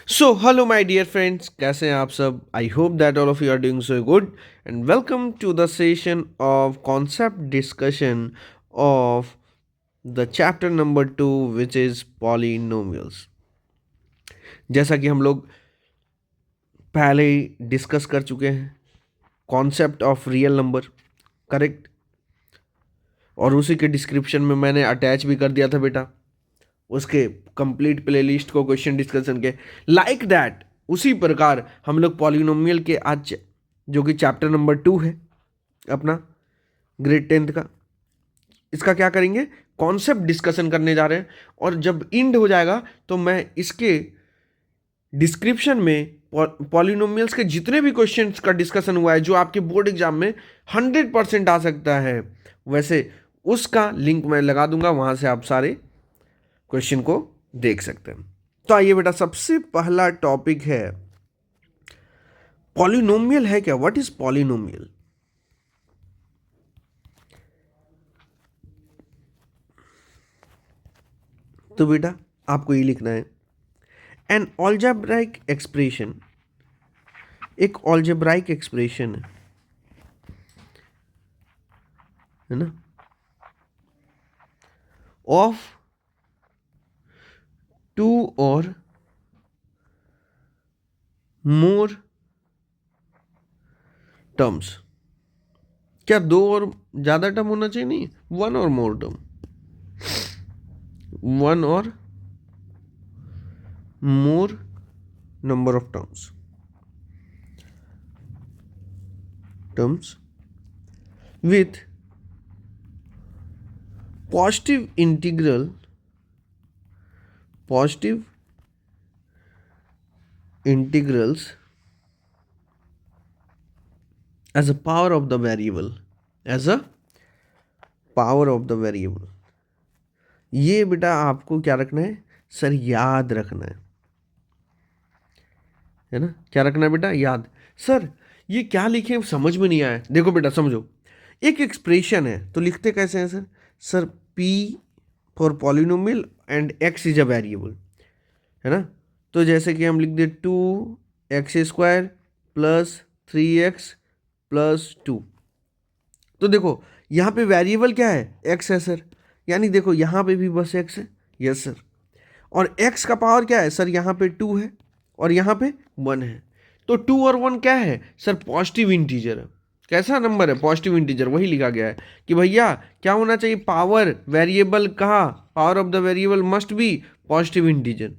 So hello my dear friends, कैसे हैं आप सब? I hope that all of you are doing so good and welcome to the session of concept discussion of the chapter number 2 which is polynomials. जैसा कि हम लोग पहले ही discuss कर चुके हैं concept of real number, correct. और उसी के डिस्क्रिप्शन में मैंने अटैच भी कर दिया था बेटा उसके कंप्लीट प्लेलिस्ट को क्वेश्चन डिस्कशन के लाइक दैट। उसी प्रकार हम लोग पॉलिनोमियल के आज जो कि चैप्टर नंबर 2 है अपना ग्रेड 10th का, इसका क्या करेंगे, कॉन्सेप्ट डिस्कशन करने जा रहे हैं। और जब इंड हो जाएगा तो मैं इसके डिस्क्रिप्शन में पॉलिनोमियल्स के जितने भी क्वेश्चंस का डिस्कशन हुआ है जो आपके बोर्ड एग्जाम में 100% आ सकता है, वैसे उसका लिंक मैं लगा दूंगा, वहां से आप सारे क्वेश्चन को देख सकते हैं। तो आइए बेटा, सबसे पहला टॉपिक है पॉलिनोमियल है क्या, व्हाट इज पॉलिनोमियल। तो बेटा आपको ये लिखना है एन ऑल्जेब्राइक एक्सप्रेशन, एक ऑल्जेब्राइक एक्सप्रेशन है ना, ऑफ टू और मोर टर्म्स। क्या दो और ज्यादा टर्म होना चाहिए? नहीं, वन और मोर टर्म, वन और मोर number of terms with positive integrals as a power of the variable, as a power of the variable। ये बेटा आपको क्या रखना है सर, याद रखना है ना। क्या रखना है बेटा, याद। सर ये क्या लिखे समझ में नहीं आया, देखो बेटा समझो, एक एक्सप्रेशन है तो लिखते कैसे हैं sir? Sir P for polynomial and x is a variable, है ना। तो जैसे कि हम लिख दे 2x² प्लस 3x प्लस 2। तो देखो यहाँ पे वेरिएबल क्या है, x है सर, यानी देखो यहाँ पे भी बस x है, यस सर। और x का पावर क्या है सर, यहाँ पे 2 है और यहाँ पे 1 है। तो 2 और 1 क्या है सर, पॉजिटिव इंटीजर है। कैसा नंबर है, पॉजिटिव इंटीजर। वही लिखा गया है कि भैया क्या होना चाहिए, पावर वेरिएबल कहा, power of the variable must be positive integer,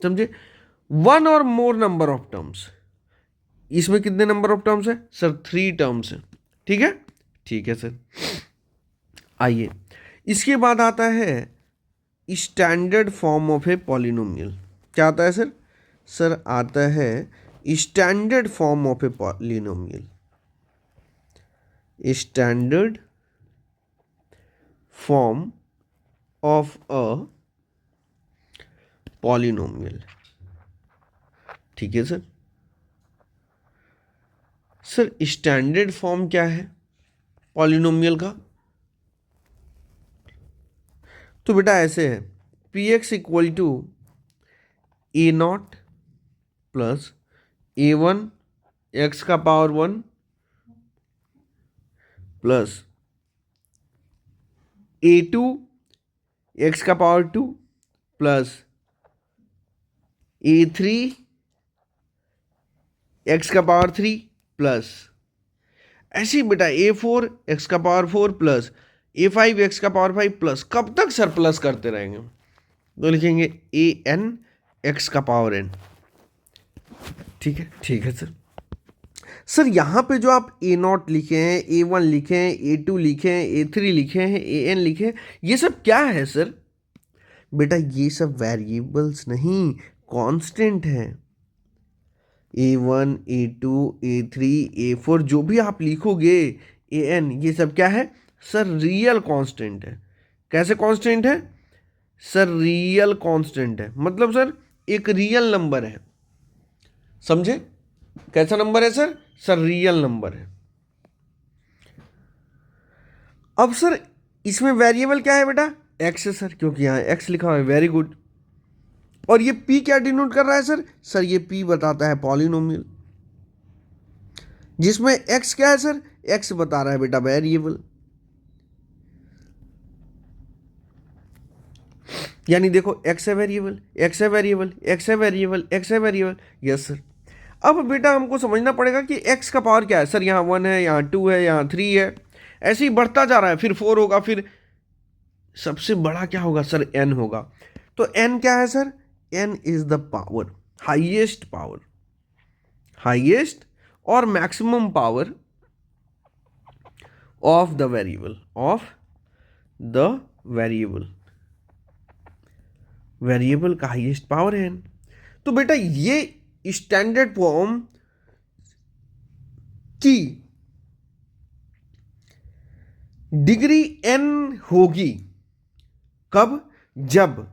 समझे। वन और मोर नंबर ऑफ टर्म्स, इसमें कितने नंबर ऑफ टर्म्स है सर, 3 टर्म्स है। ठीक है, ठीक है सर। आइए इसके बाद आता है standard form of a polynomial. क्या आता है सर? सर आता है standard form of a polynomial, standard form of a polynomial. ठीक है सर। सर स्टैंडर्ड फॉर्म क्या है पॉलिनोमियल का? तो बेटा ऐसे है, P x equal to A nought plus A1 X का पावर 1 प्लस A2 एक्स का पावर 2 प्लस A3 एक्स का पावर 3 प्लस ऐसे ही बेटा A4 एक्स का पावर 4 प्लस A5 एक्स का पावर 5 प्लस। कब तक सर प्लस करते रहेंगे? तो लिखेंगे AN एक्स का पावर n। ठीक है, ठीक है सर। सर यहाँ पे जो आप A0 लिखे हैं, A1 लिखे हैं, A2 लिखे हैं, A3 लिखे हैं, AN लिखे हैं, ये सब क्या है सर? बेटा ये सब वेरिएबल्स नहीं, कांस्टेंट है। A1 A2 A3 A4 जो भी आप लिखोगे, AN, ये सब क्या है सर? रियल कांस्टेंट है। कैसे कांस्टेंट है सर? रियल कांस्टेंट है, मतलब सर एक रियल नंबर है, समझे। कैसा नंबर है सर? सर रियल नंबर है। अब सर इसमें वेरिएबल क्या है बेटा? एक्स है सर, क्योंकि यहाँ एक्स लिखा हुआ है, वेरी गुड। और ये p क्या डिनोट कर रहा है सर? सर ये p बताता है पॉलिनोमियल, जिसमें x क्या है सर? x बता रहा है बेटा वेरिएबल। यानी देखो x है वेरिएबल, x है वेरिएबल, x है वेरिएबल, x है वेरिएबल। Yes sir. अब बेटा हमको समझना पड़ेगा कि x का पावर क्या है सर। यहाँ 1 है, यहाँ 2 है, यहाँ 3 है, ऐसे ही बढ़ता जा रहा है। फिर 4 होगा, फिर सबसे बड़ा क्या होगा सर? n होगा। तो n क्या है सर? n is the power, highest power, highest और maximum power of the variable, of the variable. Variable का हाईएस्ट पावर है n। तो बेटा ये स्टैंडर्ड फॉर्म की डिग्री n होगी कब? जब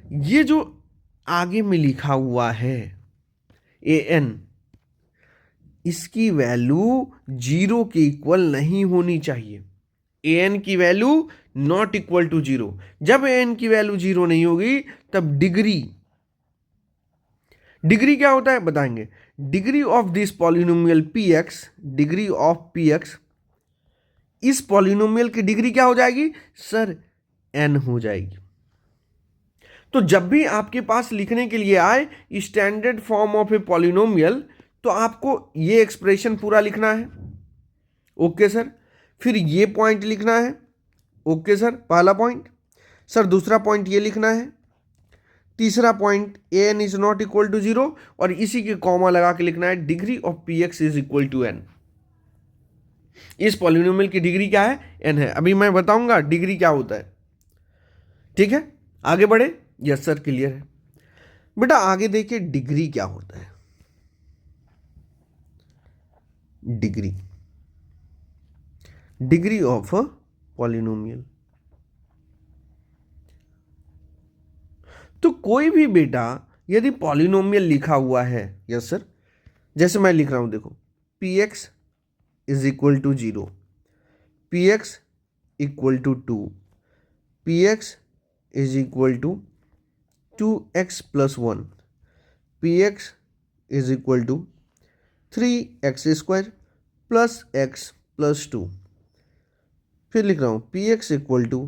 ये जो आगे में लिखा हुआ है an, इसकी वैल्यू 0 के इक्वल नहीं होनी चाहिए। an की वैल्यू नॉट इक्वल टू 0। जब an की वैल्यू 0 नहीं होगी तब डिग्री क्या होता है बताएंगे। Degree of this polynomial px, degree of px, इस पॉलिनोमियल की डिग्री क्या हो जाएगी सर? n हो जाएगी। तो जब भी आपके पास लिखने के लिए आए standard form of a polynomial, तो आपको ये एक्सप्रेशन पूरा लिखना है। Okay sir. फिर ये पॉइंट लिखना है। ओके सर, पहला पॉइंट। सर दूसरा पॉइंट ये लिखना है। तीसरा point an is not equal to 0, और इसी के कॉमा लगा के लिखना है degree of px is equal to n। इस पॉलिनोमियल की डिग्री क्या है? n है। अभी मैं बताऊंगा डिग्री क्या होता है। ठीक है, आगे बढ़े। यस सर, क्लियर है। बेटा आगे देखिए डिग्री क्या होता है। Degree of a polynomial. तो कोई भी बेटा यदि पॉलिनोमियल लिखा हुआ है, यस सर, जैसे मैं लिख रहा हूं देखो, px is equal to 0, px equal to 2, px is equal to 2x plus 1, px is equal to 3x square plus x plus 2। फिर लिख रहा हूँ px equal to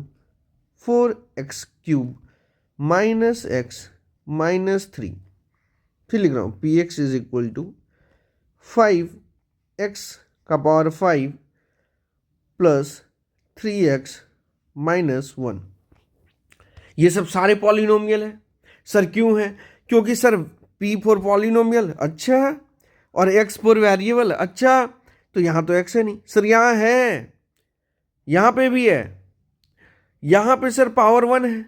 4x cube minus x minus 3। फिर लिख रहा हूँ px is equal to 5x का power 5 plus 3x minus 1। ये सब सारे पॉलिनोमियल है सर। क्यों है? क्योंकि सर p फॉर पॉलिनोमियल अच्छा है और x फॉर वेरिएबल अच्छा। तो यहाँ तो x है नहीं सर, यहाँ है, यहाँ पे भी है, यहाँ पे सर पावर 1 है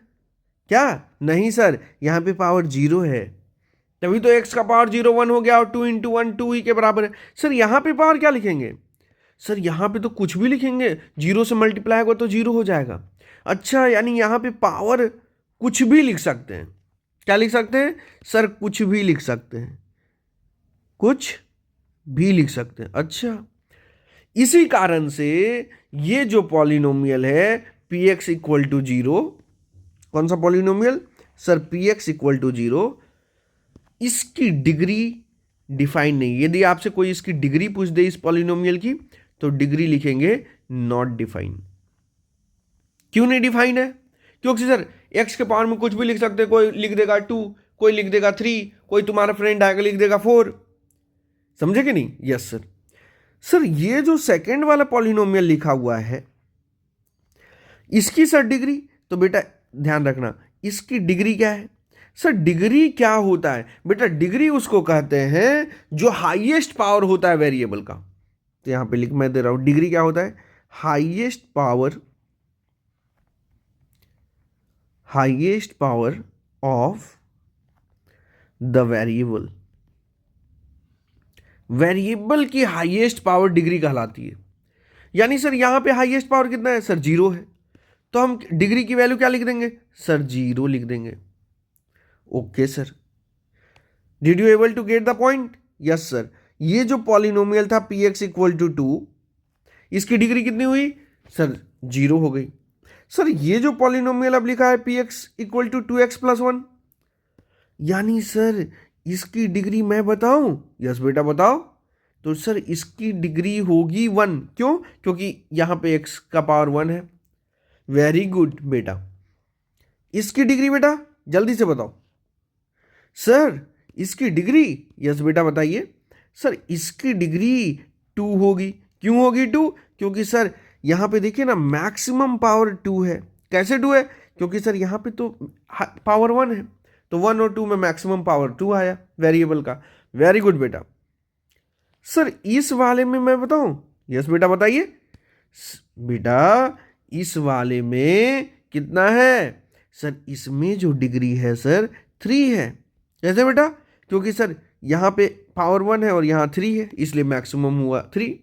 क्या? नहीं सर, यहाँ पे पावर 0 है, तभी तो x का पावर 0 1 हो गया, और 2 इंटू 1 2 ही के बराबर है। सर यहाँ पे पावर क्या लिखेंगे? सर यहाँ पे तो कुछ भी लिखेंगे, 0 से मल्टीप्लाई होगा तो 0 हो जाएगा। अच्छा, यानी यहाँ पे पावर कुछ भी लिख सकते हैं। क्या लिख सकते हैं सर? कुछ भी लिख सकते हैं, कुछ भी लिख सकते हैं। अच्छा, इसी कारण से ये जो पॉलिनोमियल है px इक्वल टू 0, कौन सा polynomial sir? px equal to 0, इसकी डिग्री डिफाइन नहीं। यदि आपसे कोई इसकी डिग्री पूछ दे इस पॉलिनोमियल की, तो डिग्री लिखेंगे नॉट डिफाइन। क्यों नहीं डिफाइन है? क्योंकि सर x के पावर में कुछ भी लिख सकते हैं। कोई लिख देगा 2, कोई लिख देगा 3, कोई तुम्हारा फ्रेंड आएगा लिख देगा 4। समझे कि नहीं? Yes sir. सर ये जो सेकेंड वाला पॉलिनोमियल लिखा हुआ है, इसकी सर डिग्री, तो बेटा ध्यान रखना इसकी डिग्री क्या है सर? डिग्री क्या होता है बेटा? डिग्री उसको कहते हैं जो हाईएस्ट पावर होता है वेरिएबल का। तो यहां पे लिख मैं दे रहा हूं, डिग्री क्या होता है? Highest power of the variable. Variable की हाईएस्ट पावर डिग्री कहलाती है। यानी सर यहां पे हाईएस्ट पावर कितना है सर? 0 है, तो हम डिग्री की वैल्यू क्या लिख देंगे सर? 0 लिख देंगे। Okay sir, did you able to get the point? Yes sir. ये जो पॉलिनोमियल था px इक्वल टू 2, इसकी डिग्री कितनी हुई सर? 0 हो गई। सर ये जो पॉलिनोमियल अब लिखा है px equal to 2x plus 1, यानी सर इसकी डिग्री मैं बताऊं? यस बेटा बताओ। तो सर इसकी डिग्री होगी 1। क्यों? क्योंकि यहाँ पे एक्स का पावर 1 है। वेरी गुड बेटा। इसकी डिग्री बेटा जल्दी से बताओ। सर इसकी डिग्री, यस बेटा बताइए। सर इसकी डिग्री 2 होगी। क्यों होगी 2? क्योंकि सर यहाँ पे देखिए ना मैक्सिमम पावर 2 है। कैसे 2 है? क्योंकि सर यहाँ पे तो पावर 1 है, तो 1 और 2 में मैक्सिमम पावर 2 आया वेरिएबल का। वेरी गुड बेटा। सर इस वाले में मैं बताऊं? यस बेटा बताइए। बेटा इस वाले में कितना है? सर इसमें जो डिग्री है सर 3 है। कैसे बेटा? क्योंकि सर यहाँ पे पावर 1 है और यहाँ 3 है, इसलिए मैक्सिमम हुआ 3।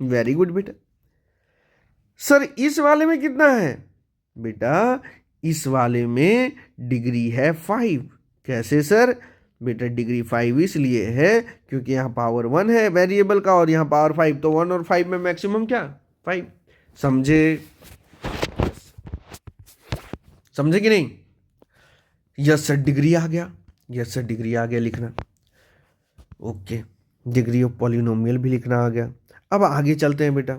वेरी गुड बेटा। सर इस वाले में कितना है? बेटा इस वाले में डिग्री है 5। कैसे सर? बेटा डिग्री 5 इसलिए है क्योंकि यहाँ पावर 1 है वेरिएबल का और यहाँ पावर 5, तो 1 और 5 में मैक्सिमम क्या? 5। समझे? समझे कि नहीं? यस सर डिग्री आ गया। यस सर डिग्री आ गया लिखना। ओके, डिग्री ऑफ पॉलिनोमियल भी लिखना आ गया। अब आगे चलते हैं बेटा।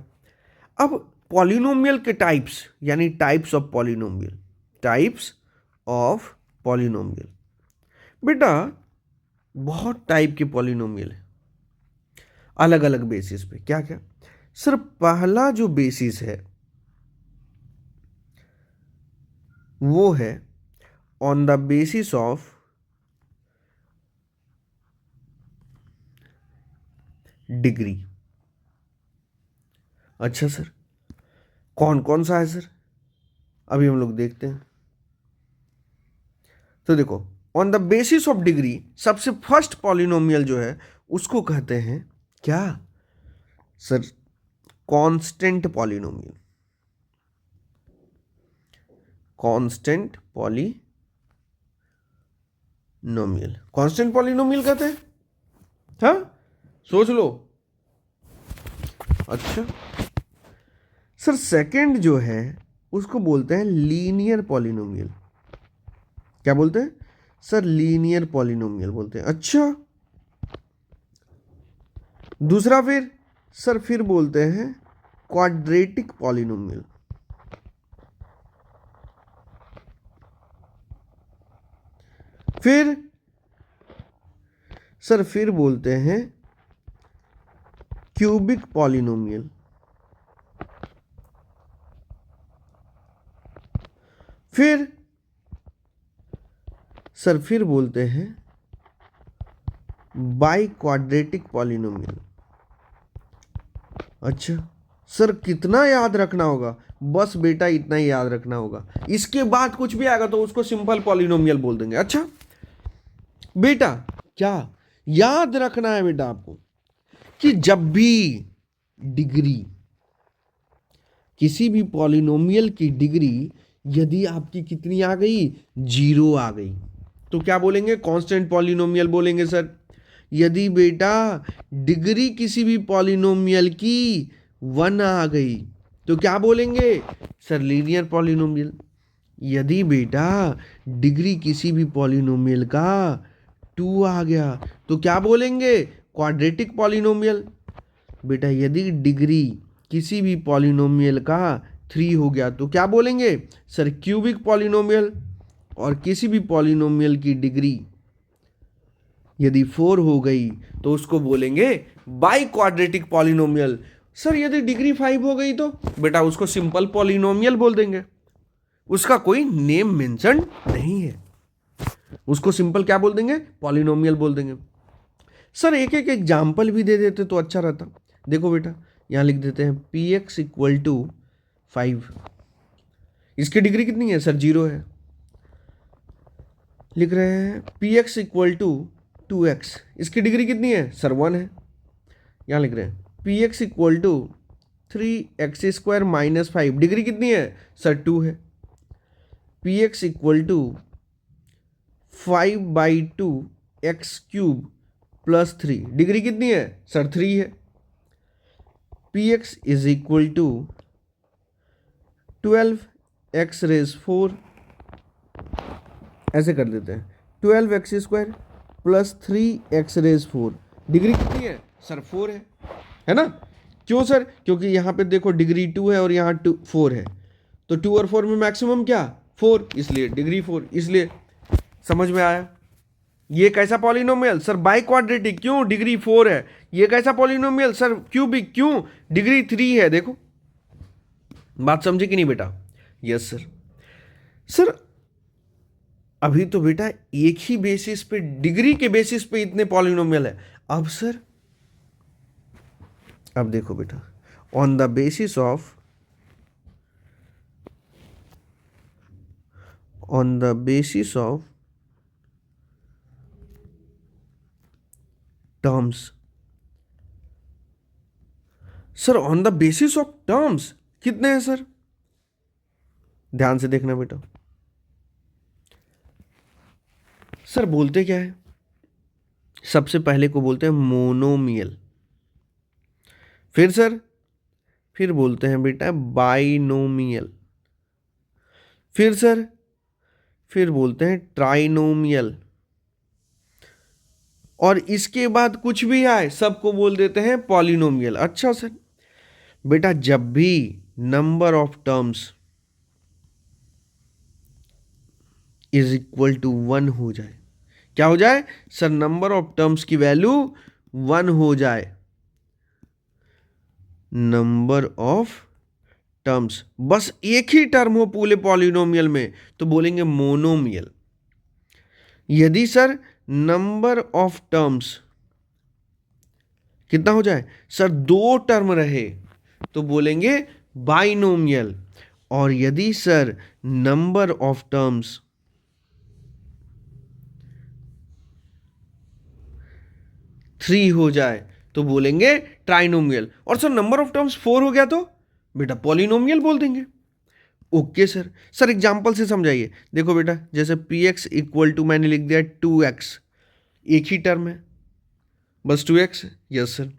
अब पॉलिनोमियल के टाइप्स, यानी types of polynomial. Types of polynomial बेटा बहुत टाइप के पॉलिनोमियल है, अलग अलग बेसिस पे। क्या क्या? सर पहला जो बेसिस है वो है on the basis of degree. अच्छा सर कौन कौन सा है सर? अभी हम लोग देखते हैं। तो देखो on the basis of degree सबसे फर्स्ट पॉलिनोमियल जो है उसको कहते हैं क्या sir? Constant polynomial. Constant polynomial, constant polynomial कहते हैं। हाँ सोच लो। अच्छा सर सेकंड जो है उसको बोलते हैं लीनियर पॉलिनोमियल। क्या बोलते हैं सर? लीनियर पॉलिनोमियल बोलते हैं। अच्छा दूसरा फिर बोलते हैं क्वाड्रेटिक पॉलिनोमियल। फिर बोलते हैं क्यूबिक पॉलिनोमियल। फिर बोलते हैं बाई क्वाड्रेटिक पॉलिनोमियल। अच्छा सर कितना याद रखना होगा? बस बेटा इतना ही याद रखना होगा, इसके बाद कुछ भी आएगा तो उसको सिंपल पॉलिनोमियल बोल देंगे। अच्छा बेटा क्या याद रखना है बेटा आपको कि जब भी डिग्री, किसी भी पॉलिनोमियल की डिग्री यदि आपकी कितनी आ गई? 0 आ गई, तो क्या बोलेंगे? कांस्टेंट पॉलिनोमियल बोलेंगे सर। यदि बेटा डिग्री किसी भी पॉलिनोमियल की 1 आ गई तो क्या बोलेंगे? Sir linear polynomial. यदि बेटा डिग्री किसी भी पॉलिनोमियल का 2 आ गया तो क्या बोलेंगे? Quadratic polynomial. बेटा यदि डिग्री किसी भी पॉलिनोमियल का 3 हो गया तो क्या बोलेंगे? Sir cubic polynomial. और किसी भी पॉलिनोमियल की डिग्री यदि 4 हो गई तो उसको बोलेंगे बाई क्वाड्रेटिक पॉलिनोमियल। सर यदि डिग्री 5 हो गई तो बेटा उसको सिंपल पॉलिनोमियल बोल देंगे, उसका कोई नेम मेंशन नहीं है, उसको सिंपल क्या बोल देंगे? पॉलिनोमियल बोल देंगे। सर एक एक एग्जाम्पल भी दे देते तो अच्छा रहता। देखो बेटा यहाँ लिख देते हैं पी एक्स इक्वल टू 5। इसकी डिग्री कितनी है सर? 0 है। लिख रहे हैं P x equal to 2x, इसकी डिग्री कितनी है सर? 1 है। यहाँ लिख रहे हैं P x equal to 3x² minus 5, degree कितनी है सर? 2 है। P x equal to 5/2 x³ plus 3, degree कितनी है सर? 3 है। P X is equal to 12x⁴, ऐसे कर देते हैं 12x² प्लस 3x⁴। डिग्री कितनी है सर? 4 है ना? क्यों सर? क्योंकि यहाँ पे देखो डिग्री 2 है और यहाँ 4 है, तो 2 और 4 में मैक्सिमम क्या? 4, इसलिए डिग्री 4। इसलिए समझ में आया? ये कैसा पॉलिनोमियल सर? By quadratic. क्यों? डिग्री 4 है। ये कैसा पॉलिनोमियल सर? क्यूबिक। क्यों? डिग्री 3 है। देखो बात समझे कि नहीं बेटा? Yes sir. सर अभी तो बेटा एक ही बेसिस पे, डिग्री के बेसिस पे इतने पॉलिनोमियल है। अब सर, अब देखो बेटा, on the basis of terms. Sir on the basis of terms कितने हैं सर? ध्यान से देखना बेटा। सर बोलते क्या है? सबसे पहले को बोलते हैं मोनोमियल, फिर सर फिर बोलते हैं बेटा बाइनोमियल, फिर सर फिर बोलते हैं ट्राइनोमियल, और इसके बाद कुछ भी आए सबको बोल देते हैं पॉलिनोमियल। अच्छा सर बेटा, जब भी number of terms is equal to 1 हो जाए, क्या हो जाए सर? नंबर ऑफ टर्म्स की वैल्यू 1 हो जाए, नंबर ऑफ टर्म्स, बस एक ही टर्म हो पूरे पॉलिनोमियल में, तो बोलेंगे मोनोमियल। यदि सर नंबर ऑफ टर्म्स कितना हो जाए सर? 2 टर्म रहे, तो बोलेंगे बाइनोमियल। और यदि सर नंबर ऑफ टर्म्स 3 हो जाए, तो बोलेंगे ट्राइनोमियल। और सर नंबर ऑफ टर्म्स 4 हो गया, तो बेटा पॉलिनोमियल बोल देंगे। Okay sir. सर एग्जांपल से समझाइए। देखो बेटा, जैसे px इक्वल टू मैंने लिख दिया 2x, एक ही टर्म है, बस 2x। Yes sir.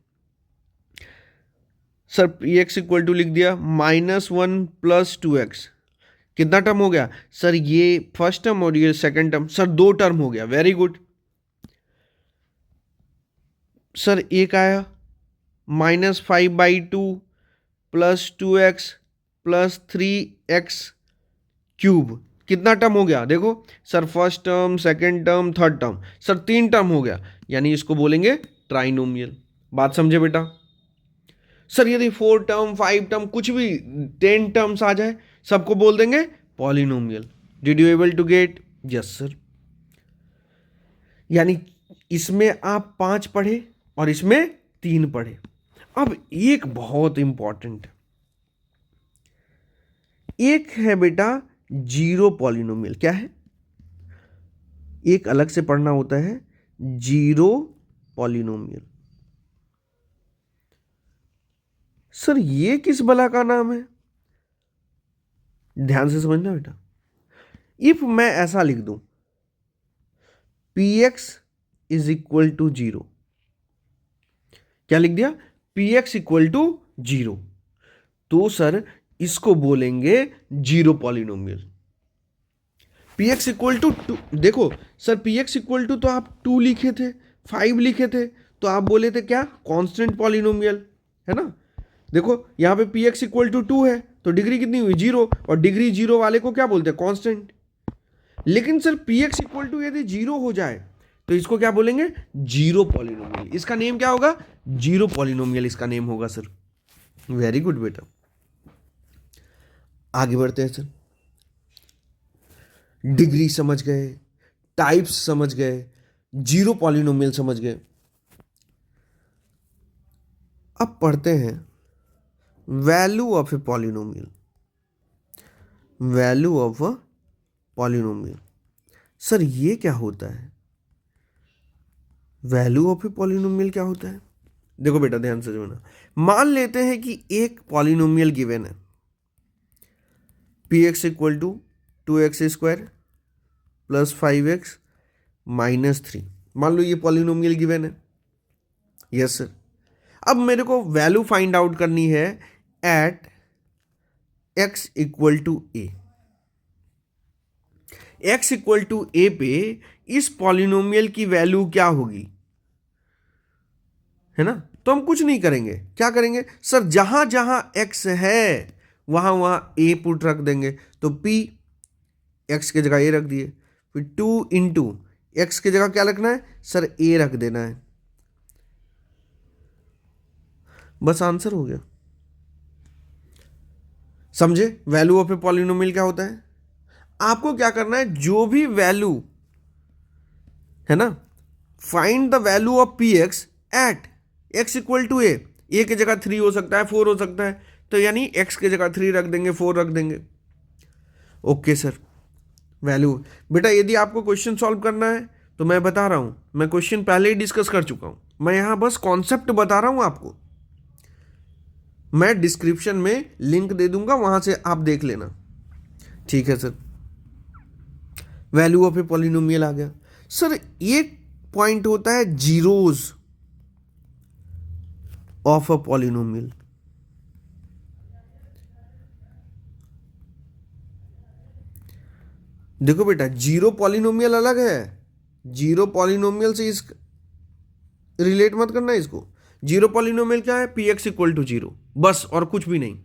Sir px equal to लिख दिया -1 प्लस 2x, कितना टर्म हो गया सर? ये फर्स्ट टर्म और ये सेकंड टर्म, सर 2 टर्म हो गया। Very good. सर एक आया -5/2 प्लस 2x प्लस 3x³, कितना टर्म हो गया? देखो sir, first term, second term, third term, sir 3 term हो गया, यानी इसको बोलेंगे ट्राइनोमियल। बात समझे बेटा? सर यदि 4 टर्म, 5 टर्म, कुछ भी 10 टर्म्स आ जाए, सबको बोल देंगे polynomial. Did you able to get? Yes sir. यानी इसमें आप 5 पढ़े और इसमें 3 पढ़े। अब एक बहुत इंपॉर्टेंट, एक है बेटा जीरो पॉलिनोमियल। क्या है? एक अलग से पढ़ना होता है, जीरो पॉलिनोमियल। सर ये किस बला का नाम है? ध्यान से समझना बेटा। इफ मैं ऐसा लिख दूं px इज इक्वल टू 0, क्या लिख दिया? px इक्वल टू 0, तो सर इसको बोलेंगे zero polynomial. px equal to 2, देखो सर px इक्वल टू तो आप 2 लिखे थे, 5 लिखे थे, तो आप बोले थे क्या? कांस्टेंट पॉलिनोमियल, है ना? देखो यहां पे px इक्वल टू 2 है, तो डिग्री कितनी हुई? 0, और डिग्री 0 वाले को क्या बोलते हैं? कांस्टेंट। लेकिन सर px इक्वल टू यदि 0 हो जाए, तो इसको क्या बोलेंगे? Zero polynomial. इसका नेम क्या होगा? जीरो पॉलिनोमियल इसका नेम होगा सर। वेरी गुड बेटा। आगे बढ़ते हैं सर। डिग्री समझ गए, टाइप्स समझ गए, जीरो पॉलिनोमियल समझ गए। अब पढ़ते हैं value of a polynomial. Value of a polynomial, sir ये क्या होता है? वैल्यू ऑफ ए पॉलिनोमियल क्या होता है? देखो बेटा ध्यान से समझना। मान लेते हैं कि एक पॉलिनोमियल गिवन है, px equal to 2x² plus 5x minus 3। मान लो ये पॉलिनोमियल गिवन है। Yes sir. अब मेरे को वैल्यू फाइंड आउट करनी है at x equal to a। x equal to a पे इस पॉलिनोमियल की वैल्यू क्या होगी, है ना। तो हम कुछ नहीं करेंगे, क्या करेंगे सर, जहां जहां x है वहां वहां a पुट रख देंगे। तो p x की जगह a रख दिए, फिर 2 इंटू एक्स की जगह क्या रखना है सर, a रख देना है, बस आंसर हो गया। समझे वैल्यू ऑफ ए पॉलिनोमियल क्या होता है। आपको क्या करना है, जो भी वैल्यू है ना, find the value of P X at X equal to A की जगह 3 हो सकता है, 4 हो सकता है, तो यानी एक्स की जगह 3 रख देंगे, 4 रख देंगे। ओके सर, वैल्यू बेटा यदि आपको क्वेश्चन सॉल्व करना है तो मैं बता रहा हूं, मैं क्वेश्चन पहले ही डिस्कस कर चुका हूं, मैं यहां बस कॉन्सेप्ट बता रहा हूं आपको। मैं डिस्क्रिप्शन में लिंक दे दूंगा, वहां से आप देख लेना, ठीक है sir. Value of a polynomial आ गया सर। एक पॉइंट होता है जीरोज ऑफ अ पॉलिनोमियल। देखो बेटा, जीरो पॉलिनोमियल अलग है, जीरो पॉलिनोमियल से इस रिलेट मत करना इसको। जीरो पॉलिनोमियल क्या है, P x equal to zero, बस, और कुछ भी नहीं।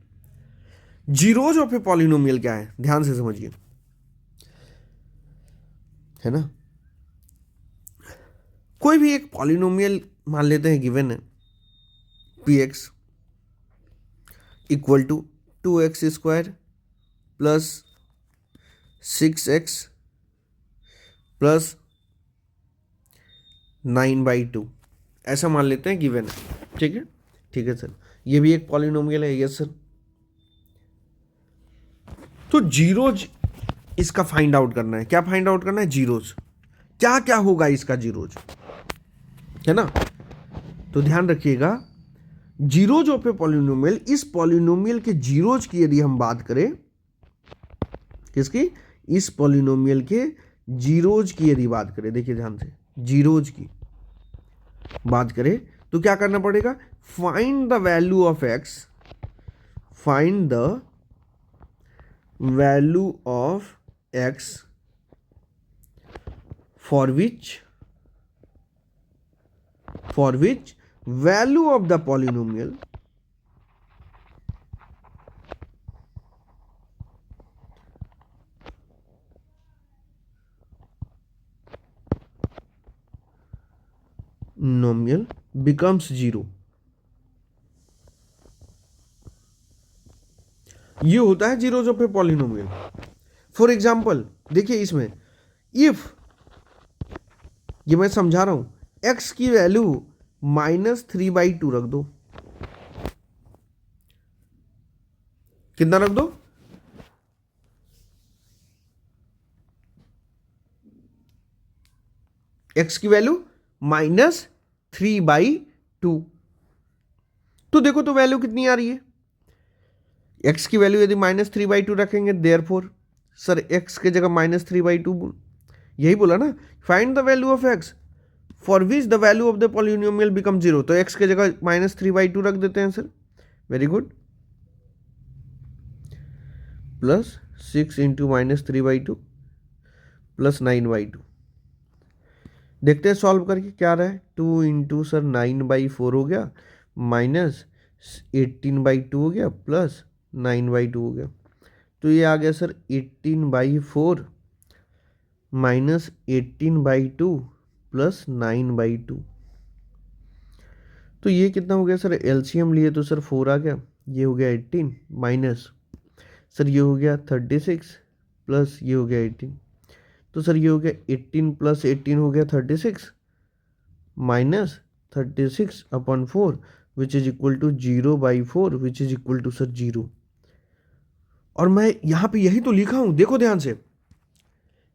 जीरोज ऑफ ए पॉलिनोमियल क्या है, ध्यान से समझिए, है ना। कोई भी एक पॉलिनोमियल मान लेते हैं, गिवन है P x equal to 2x² plus 6x plus 9/2, ऐसा मान लेते हैं, गिवन है, ठीक है। ठीक है सर, ये भी एक पॉलिनोमियल है, यस सर। तो जीरोज इसका फाइंड आउट करना है, क्या फाइंड आउट करना है, जीरोज, क्या क्या होगा इसका जीरोज, है ना। तो ध्यान रखिएगा, जीरोज ऑफ ए पॉलिनोमियल, इस पॉलिनोमियल के जीरोज की यदि हम बात करें, किसकी, इस पॉलिनोमियल के जीरोज की यदि बात करें, देखिए ध्यान से, जीरोज की बात करें तो क्या करना पड़ेगा, find the value of x, find the value of x for which value of the polynomial नोमियल becomes zero. ये होता है zeros of a polynomial. For example देखिए इसमें, इफ, ये मैं समझा रहा हूं, एक्स की वैल्यू -3/2 रख दो, कितना रख दो, एक्स की वैल्यू -3/2, तो देखो तो वैल्यू कितनी आ रही है, एक्स की वैल्यू यदि -3/2 रखेंगे, देयरफॉर सर एक्स के जगह -3/2, यही बोला ना, find the value of x for which the value of the polynomial become zero, तो एक्स के जगह -3/2 रख देते हैं sir, very good, plus 6 into -3/2 plus 9/2, देखते हैं सॉल्व करके क्या रहा है, 2 इंटू सर 9/4 हो गया, -18/2 हो गया, प्लस 9/2 हो गया, तो ये आ गया सर 18/4 -18/2 प्लस 9/2, तो ये कितना हो गया सर, एलसीएम लिए तो सर 4 आ गया, ये हो गया 18 माइनस सर ये हो गया 36 प्लस ये हो गया 18, तो सर ये हो गया 18 प्लस 18 हो गया 36 minus 36/4 which is equal to 0/4 which is equal to sir 0। और मैं यहां पे यही तो लिखा हूं, देखो ध्यान से,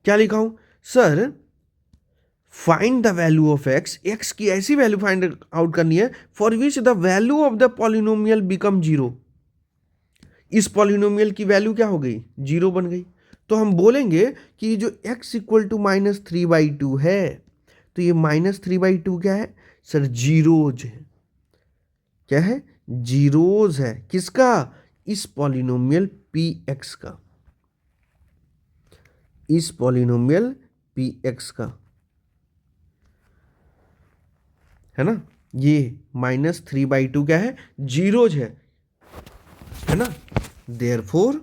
क्या लिखा हूं sir, find the value of x, x की ऐसी वैल्यू फाइंड आउट करनी है for which the value of the polynomial become zero, इस पॉलिनोमियल की वैल्यू क्या हो गई, जीरो बन गई। तो हम बोलेंगे कि जो x इक्वल टू -3/2 है, तो ये -3/2 क्या है सर, जीरोज है, क्या है, जीरोज है, किसका, इस पॉलिनोमियल px का, इस पॉलिनोमियल px का, है ना। ये -3/2 क्या है, जीरोज है ना। Therefore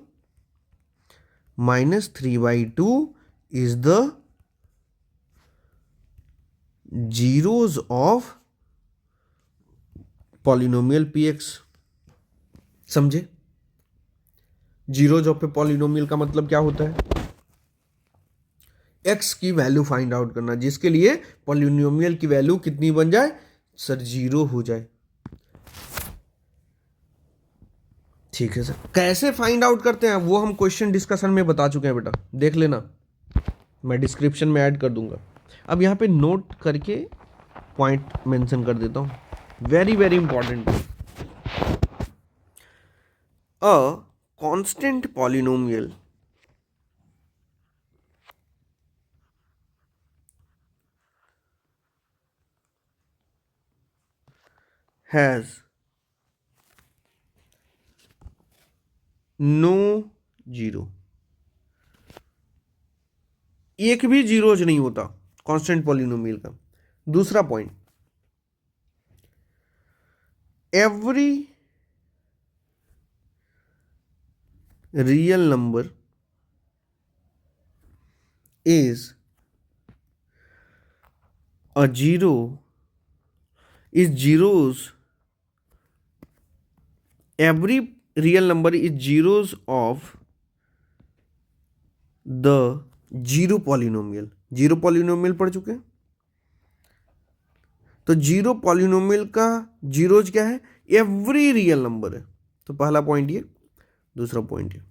-3/2 is the zeros of polynomial px। समझे? जीरोज ऑफ ए पॉलिनोमियल का मतलब क्या होता है, x की वैल्यू फाइंड आउट करना, जिसके लिए पॉलिनोमियल की वैल्यू कितनी बन जाए सर, जीरो हो जाए। ठीक है सर, कैसे फाइंड आउट करते हैं वो हम क्वेश्चन डिस्कशन में बता चुके हैं बेटा, देख लेना, मैं डिस्क्रिप्शन में ऐड कर दूंगा। अब यहाँ पे नोट करके पॉइंट मेंशन कर देता हूँ, very very important. A constant polynomial has no zero, एक भी जीरोज नहीं होता कांस्टेंट पॉलिनोमियल का। दूसरा point, every real number is a zero is zeros, every real number is zeros of the zero polynomial. Zero polynomial पढ़ चुके हैं, तो जीरो पॉलिनोमियल का जीरोज क्या है, एवरी रियल नंबर है। तो पहला पॉइंट ये, दूसरा पॉइंट ये,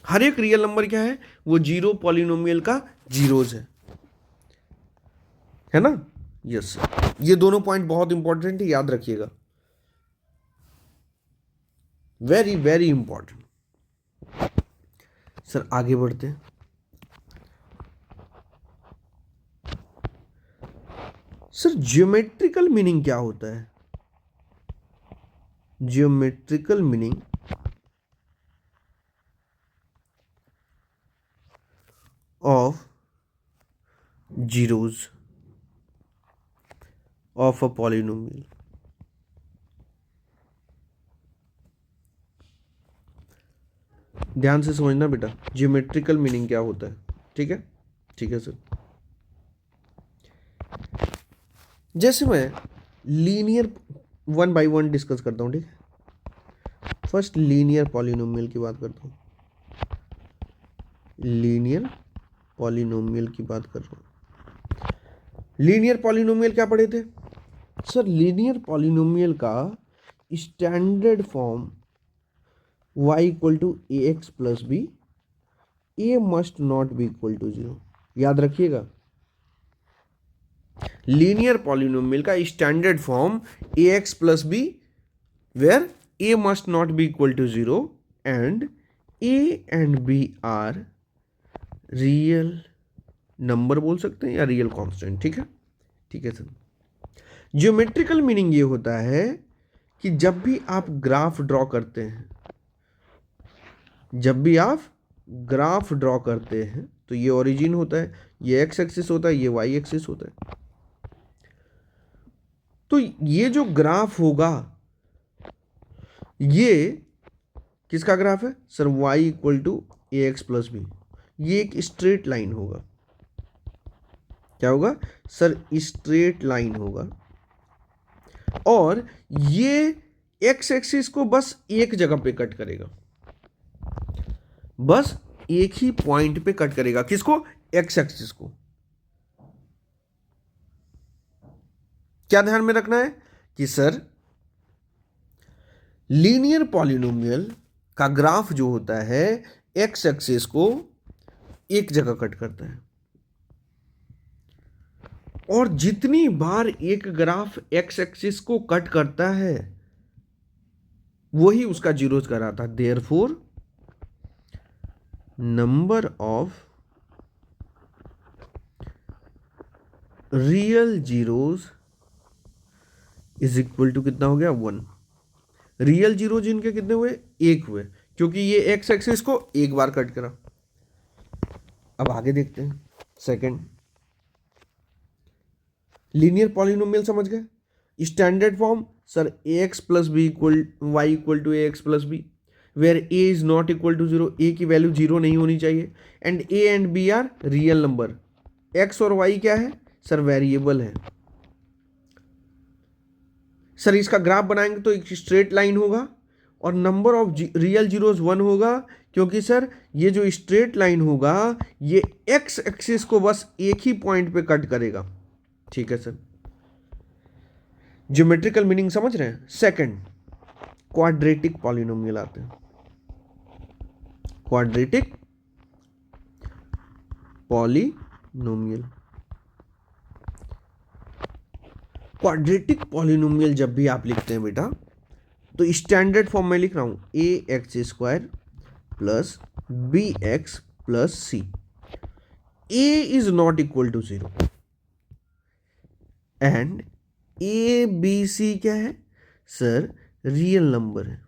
हर एक रियल नंबर क्या है, वो जीरो पॉलिनोमियल का जीरोज है ना। यस सर, ये दोनों पॉइंट बहुत इंपॉर्टेंट है, याद रखिएगा, वेरी वेरी इंपॉर्टेंट। सर आगे बढ़ते हैं। सर ज्योमेट्रिकल मीनिंग क्या होता है, geometrical meaning of zeros of a polynomial. ध्यान से समझना बेटा, ज्योमेट्रिकल मीनिंग क्या होता है, ठीक है। ठीक है सर, जैसे मैं linear one by one discuss करता हूं, ठीक है। फर्स्ट लीनियर पॉलिनोमियल की बात करता हूं, लीनियर पॉलिनोमियल की बात कर रहा हूं। लीनियर पॉलिनोमियल क्या पढ़े थे सर, लीनियर पॉलिनोमियल का standard form y equal to A x plus b, a must not be equal to zero. याद रखिएगा, लीनियर पॉलिनोमियल का standard form a x plus B, where a must not be equal to zero and A and B are real number बोल सकते हैं या real constant, ठीक है। ठीक है सर, ज्योमेट्रिकल मीनिंग ये होता है कि जब भी आप ग्राफ ड्रॉ करते हैं, जब भी आप ग्राफ ड्रॉ करते हैं, तो ये ओरिजिन होता है, ये एक्स एक्सिस होता है, ये वाई एक्सिस होता है। तो ये जो ग्राफ होगा, ये किसका ग्राफ है sir, y equal to A x plus b. ये एक स्ट्रेट लाइन होगा, क्या होगा सर, स्ट्रेट लाइन होगा। और ये एक्स एक्सिस को बस एक जगह पे कट करेगा, बस एक ही पॉइंट पे कट करेगा, किसको, एक्स एक्सिस को। क्या ध्यान में रखना है कि सर लीनियर पॉलिनोमियल का ग्राफ जो होता है, एक्स एक्सिस को एक जगह कट करता है, और जितनी बार एक ग्राफ एक्स एक्सिस को कट करता है वही उसका जीरोज कराता है। Therefore number of real zeros is equal to कितना हो गया, 1। रियल जीरो जिनके कितने हुए, एक हुए, क्योंकि ये एक्स एक्सिस को एक बार कट करा। अब आगे देखते हैं, सेकंड लीनियर पॉलिनोमियल समझ गए। Standard form sir A x plus B equal Y equal to A x plus B, where A is not equal to zero, A की वैल्यू जीरो नहीं होनी चाहिए, and A and B are real number. X और Y क्या है sir, variable है। Sir इसका graph बनाएंगे तो एक स्ट्रेट लाइन होगा और नंबर ऑफ रियल जीरोज 1 होगा, क्योंकि सर ये जो स्ट्रेट लाइन होगा ये एक्स एक्सिस को बस एक ही पॉइंट पे कट करेगा। ठीक है सर, ज्योमेट्रिकल मीनिंग समझ रहे हैं। सेकंड, क्वाड्रेटिक पॉलिनोमियल आते हैं। क्वाड्रेटिक पॉलिनोमियल, क्वाड्रेटिक पॉलिनोमियल जब भी आप लिखते हैं बेटा तो स्टैंडर्ड फॉर्म में लिख रहा हूं A x square plus B x plus C, A is not equal to zero and A B C क्या है सर, रियल नंबर है।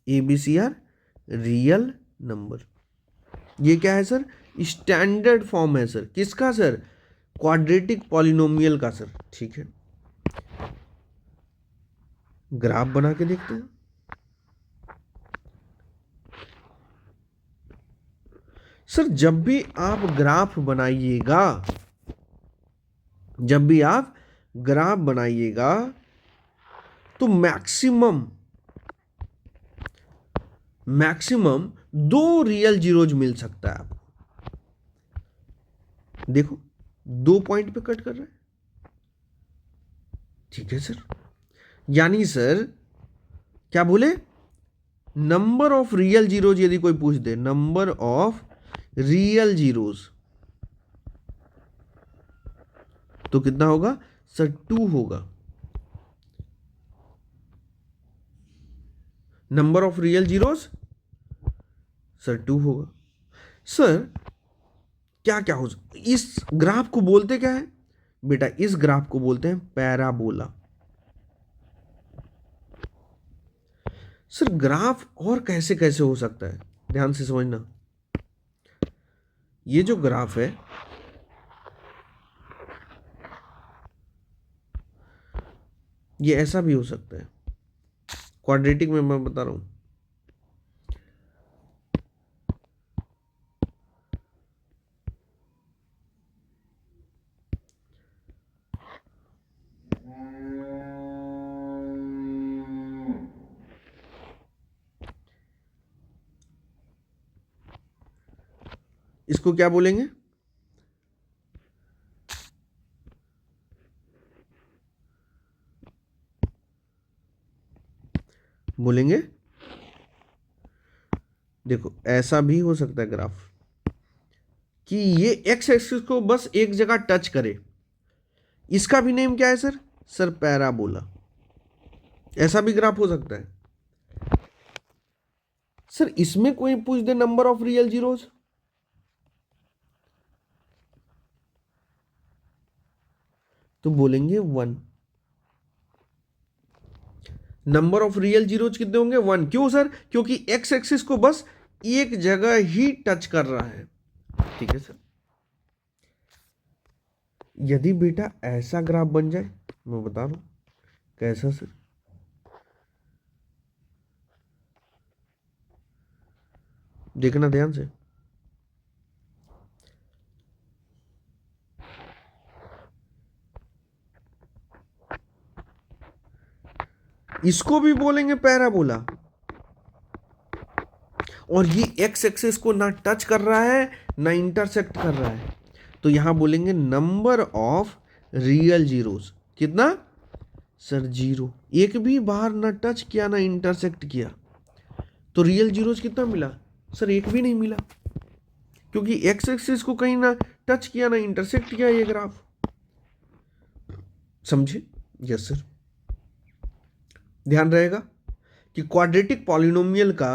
A B C are real number. ये क्या है सर, स्टैंडर्ड फॉर्म है सर, किसका sir, quadratic polynomial का sir. ठीक है, ग्राफ बना के देखते हैं। सर जब भी आप ग्राफ बनाइएगा, जब भी आप ग्राफ बनाइएगा तो मैक्सिमम दो रियल जीरोज मिल सकता है आपको। देखो 2 पॉइंट पे कट कर रहा है। ठीक है सर, यानी सर क्या बोले, नंबर ऑफ रियल जीरोज यदि कोई पूछ दे, नंबर ऑफ रियल जीरोज तो कितना होगा सर, 2 होगा। Number of real zeros sir 2 होगा। सर क्या क्या हो सकता, इस ग्राफ को बोलते क्या है बेटा, इस ग्राफ को बोलते हैं पैराबोला। सर ग्राफ और कैसे कैसे हो सकता है, ध्यान से समझना। ये जो ग्राफ है ये ऐसा भी हो सकता है, क्वाड्रेटिक में मैं बता रहा हूं। इसको क्या बोलेंगे, बोलेंगे देखो ऐसा भी हो सकता है ग्राफ कि ये एक्स एक्सिस को बस एक जगह टच करे। इसका भी नेम क्या है सर, सर पैराबोला। ऐसा भी ग्राफ हो सकता है। सर इसमें कोई पूछ दे नंबर ऑफ रियल जीरोज तो बोलेंगे 1। नंबर ऑफ रियल जीरोज कितने होंगे, 1। क्यों सर, क्योंकि एक्स एक्सिस को बस एक जगह ही टच कर रहा है। ठीक है सर, यदि बेटा ऐसा ग्राफ बन जाए, मैं बता रहा हूं कैसा सर, देखना ध्यान से। इसको भी बोलेंगे पैराबोला और ये एक्स एक्सिस को ना टच कर रहा है ना इंटरसेक्ट कर रहा है, तो यहां बोलेंगे नंबर ऑफ रियल जीरोस कितना सर, 0। एक भी बाहर ना टच किया ना इंटरसेक्ट किया, तो रियल जीरोस कितना मिला सर, एक भी नहीं मिला, क्योंकि एक्स एक्सिस को कहीं ना टच किया ना इंटरसेक्ट किया ये ग्राफ। समझे, यस सर। ध्यान रहेगा कि क्वाड्रेटिक पॉलिनोमियल का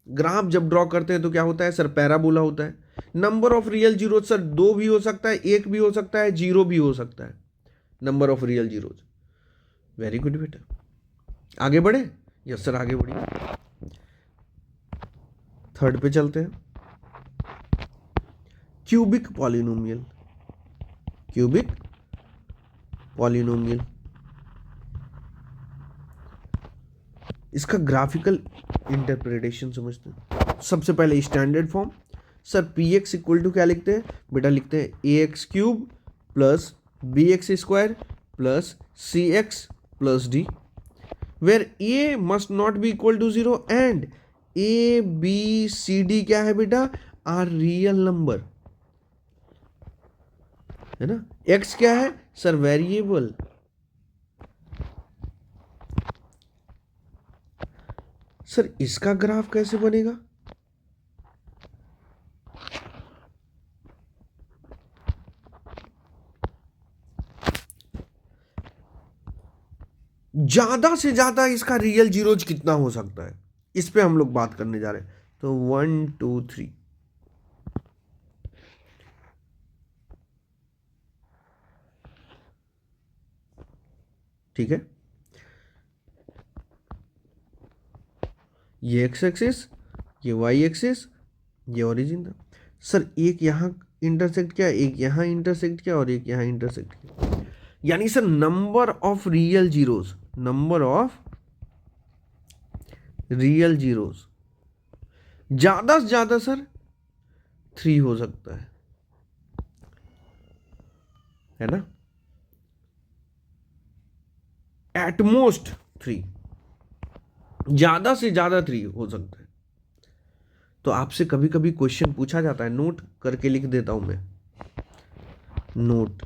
ग्राफ जब ड्रॉ करते हैं तो क्या होता है सर, पैराबोला होता है। Number of real zeros sir 2 भी हो सकता है, 1 भी हो सकता है, 0 भी हो सकता है। Number of real zeros, very good बेटा। आगे बढ़े, यस सर आगे बढ़िए। थर्ड पे चलते हैं, क्यूबिक पॉलिनोमियल। क्यूबिक पॉलिनोमियल इसका ग्राफिकल इंटरप्रिटेशन समझते हैं। सबसे पहले standard form, sir p x equal to क्या लिखते हैं बेटा, लिखते हैं a x cube plus B x square plus c x plus d, where a must not be equal to zero and A B c d क्या है बेटा, are real number, है ना। एक्स क्या है सर, वेरिएबल। सर इसका graph कैसे बनेगा, ज्यादा से ज्यादा इसका रियल जीरोज कितना हो सकता है, इस पे हम लोग बात करने जा रहे हैं। तो 1 2 3, ठीक है। ये एक्स एक्सिस, ये वाई एक्सिस, ये ओरिजिन था। सर एक यहां इंटरसेक्ट किया, एक यहां इंटरसेक्ट किया और एक यहां इंटरसेक्ट किया, यानी sir number of real zeros, number of real zeros ज्यादा से ज्यादा सर 3 हो सकता है ना, एटमोस्ट 3, ज्यादा से ज्यादा 3 हो सकता है। तो आपसे कभी कभी क्वेश्चन पूछा जाता है, नोट करके लिख देता हूं मैं, नोट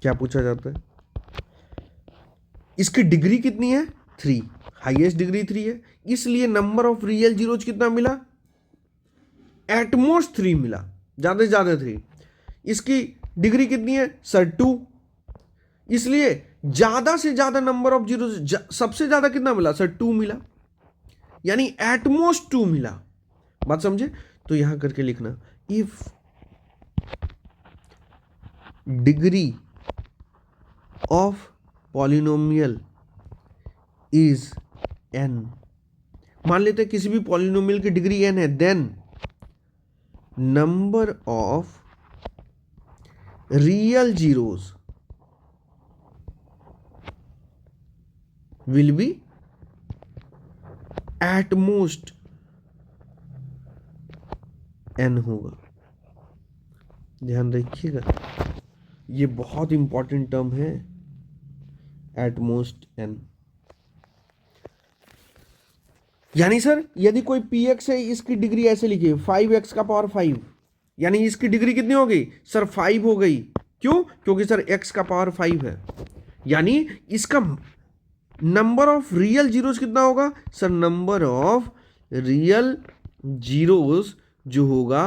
क्या पूछा जाता है, इसकी डिग्री कितनी है 3, हाईएस्ट डिग्री 3 है, इसलिए नंबर ऑफ रियल जीरोज कितना मिला, एटमोस्ट 3 मिला, ज्यादा से ज्यादा 3। इसकी डिग्री कितनी है सर 2, इसलिए ज्यादा से ज्यादा नंबर ऑफ जीरो, सबसे ज्यादा कितना मिला सर 2 मिला, यानी एटमोस्ट 2 मिला। बात समझे, तो यहां करके लिखना, if degree of polynomial is n, मान लेते हैं किसी भी पॉलिनोमियल की डिग्री n है, then number of real zeros will be at most n होगा। ध्यान रखिएगा, ये बहुत इंपॉर्टेंट टर्म है, एट मोस्ट n। यानी सर यदि कोई px है, इसकी डिग्री ऐसे लिखिए 5x का पावर 5, यानी इसकी डिग्री कितनी हो गई सर 5 हो गई, क्यों, क्योंकि सर x का पावर 5 है, यानी इसका नंबर ऑफ रियल जीरोज कितना होगा sir, number of real zeros जो होगा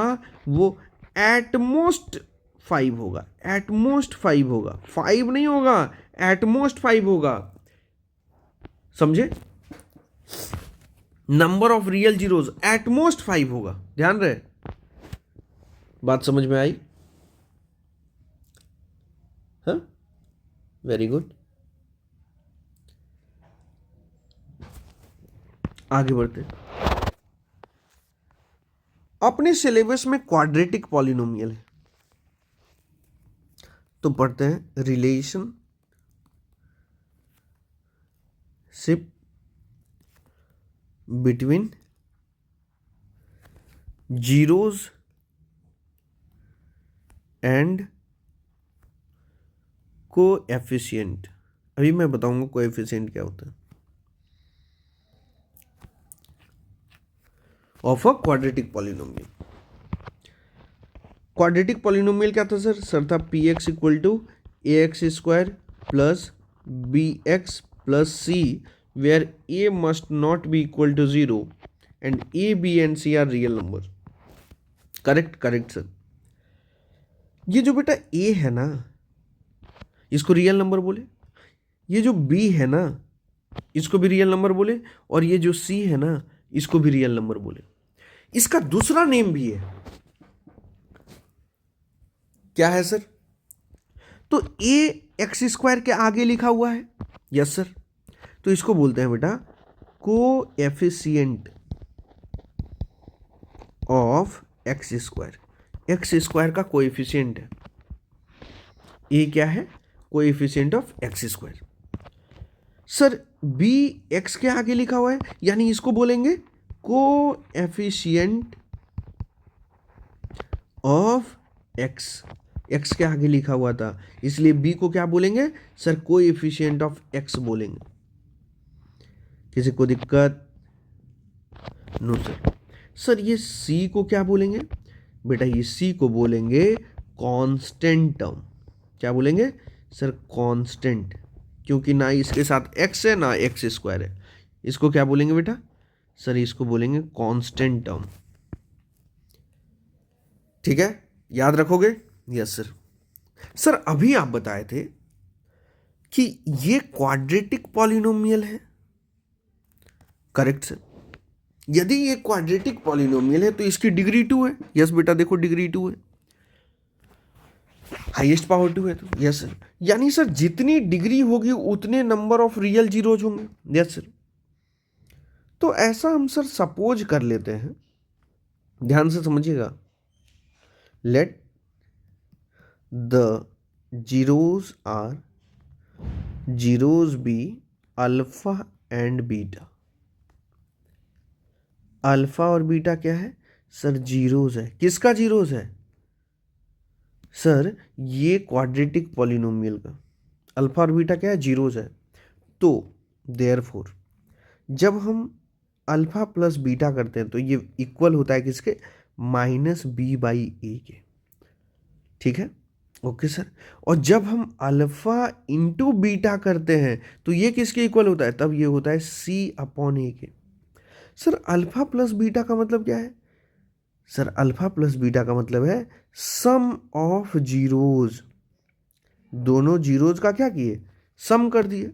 वो एटमोस्ट 5 होगा, एटमोस्ट 5 होगा, 5 नहीं होगा, एटमोस्ट 5 होगा, समझे, number of real zeros at most 5 होगा, ध्यान रहे, बात समझ में आई, हाँ, वेरी गुड। आगे बढ़ते, अपने सिलेबस में क्वाड्रेटिक पॉलिनोमियल है, तो पढ़ते हैं relationship between zeros and coefficient. अभी मैं बताऊंगा कोएफिशिएंट क्या होता है of a quadratic polynomial. Quadratic polynomial क्या था सर, सर था p x equal to A x square plus B x plus c, where a must not be equal to zero and A b and c are real number. Correct, correct sir. ये जो बेटा ए है ना, इसको real number बोले, ये जो B है ना इसको भी रियल नंबर बोले, और ये जो सी है ना इसको भी रियल नंबर बोले। इसका दूसरा नेम भी है, क्या है सर, तो ए एक्स स्क्वायर के आगे लिखा हुआ है, यस सर, तो इसको बोलते हैं बेटा coefficient of x square. X square का कोएफिशिएंट है, ए क्या है, coefficient of x square. Sir b x के आगे लिखा हुआ है, यानी इसको बोलेंगे कोएफिशिएंट ऑफ एक्स। एक्स के आगे लिखा हुआ था, इसलिए बी को क्या बोलेंगे सर, कोएफिशिएंट ऑफ एक्स बोलेंगे। किसी को दिक्कत? No sir. सर ये सी को क्या बोलेंगे बेटा, ये सी को बोलेंगे कांस्टेंट टर्म। क्या बोलेंगे सर, कांस्टेंट, क्योंकि ना इसके साथ एक्स है ना एक्स स्क्वायर है। इसको क्या बोलेंगे बेटा सर, इसको बोलेंगे कांस्टेंट टर्म। ठीक है, याद रखोगे? Yes sir. सर अभी आप बताए थे कि ये क्वाड्रेटिक पॉलिनोमियल है, करेक्ट सर। यदि ये क्वाड्रेटिक पॉलिनोमियल है तो इसकी डिग्री 2 है। यस बेटा, देखो डिग्री 2 है, हाईएस्ट पावर 2 है, तो यस सर। यानी सर जितनी डिग्री होगी उतने नंबर ऑफ रियल जीरोज होंगे। Yes sir. तो ऐसा हम सर सपोज कर लेते हैं, ध्यान से समझिएगा। Let the zeros are, zeros be alpha and beta. Alpha और बीटा क्या है सर, जीरोज है। किसका जीरोज है सर, ये क्वाड्रेटिक पॉलिनोमियल का। अल्फा और बीटा क्या है, जीरोज है। तो देयरफॉर जब हम अल्फा प्लस बीटा करते हैं तो ये इक्वल होता है किसके, माइनस बी बाई ए के। ठीक है, ओके सर। और जब हम अल्फा इंटू बीटा करते हैं तो ये किसके इक्वल होता है, तब ये होता है सी अपॉन ए के। सर अल्फा प्लस बीटा का मतलब क्या है सर, अल्फा प्लस बीटा का मतलब है सम ऑफ जीरोज। दोनों जीरोज का क्या किए, सम कर दिए।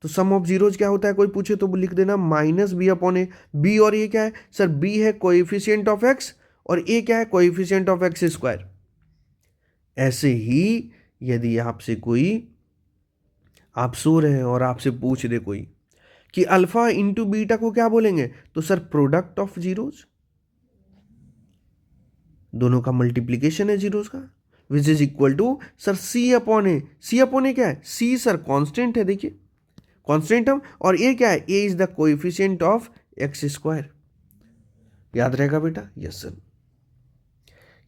तो सम ऑफ जीरोज क्या होता है, कोई पूछे तो लिख देना माइनस बी अपॉन ए। बी और ए क्या है सर, बी है कोएफिशिएंट ऑफ एक्स और ए क्या है, कोएफिशिएंट ऑफ एक्स स्क्वायर। ऐसे ही यदि आपसे कोई, आप सो रहे हैं और आपसे पूछ दे कोई कि अल्फा इंटू बीटा को क्या बोलेंगे, तो सर प्रोडक्ट ऑफ जीरोज, दोनों का मल्टीप्लीकेशन है जीरोज का, which is equal to sir c upon a. C upon a क्या है, सी सर कांस्टेंट है, देखिए कांस्टेंट टर्म, और ए क्या है, a is the coefficient of x square. याद रहेगा बेटा? Yes sir.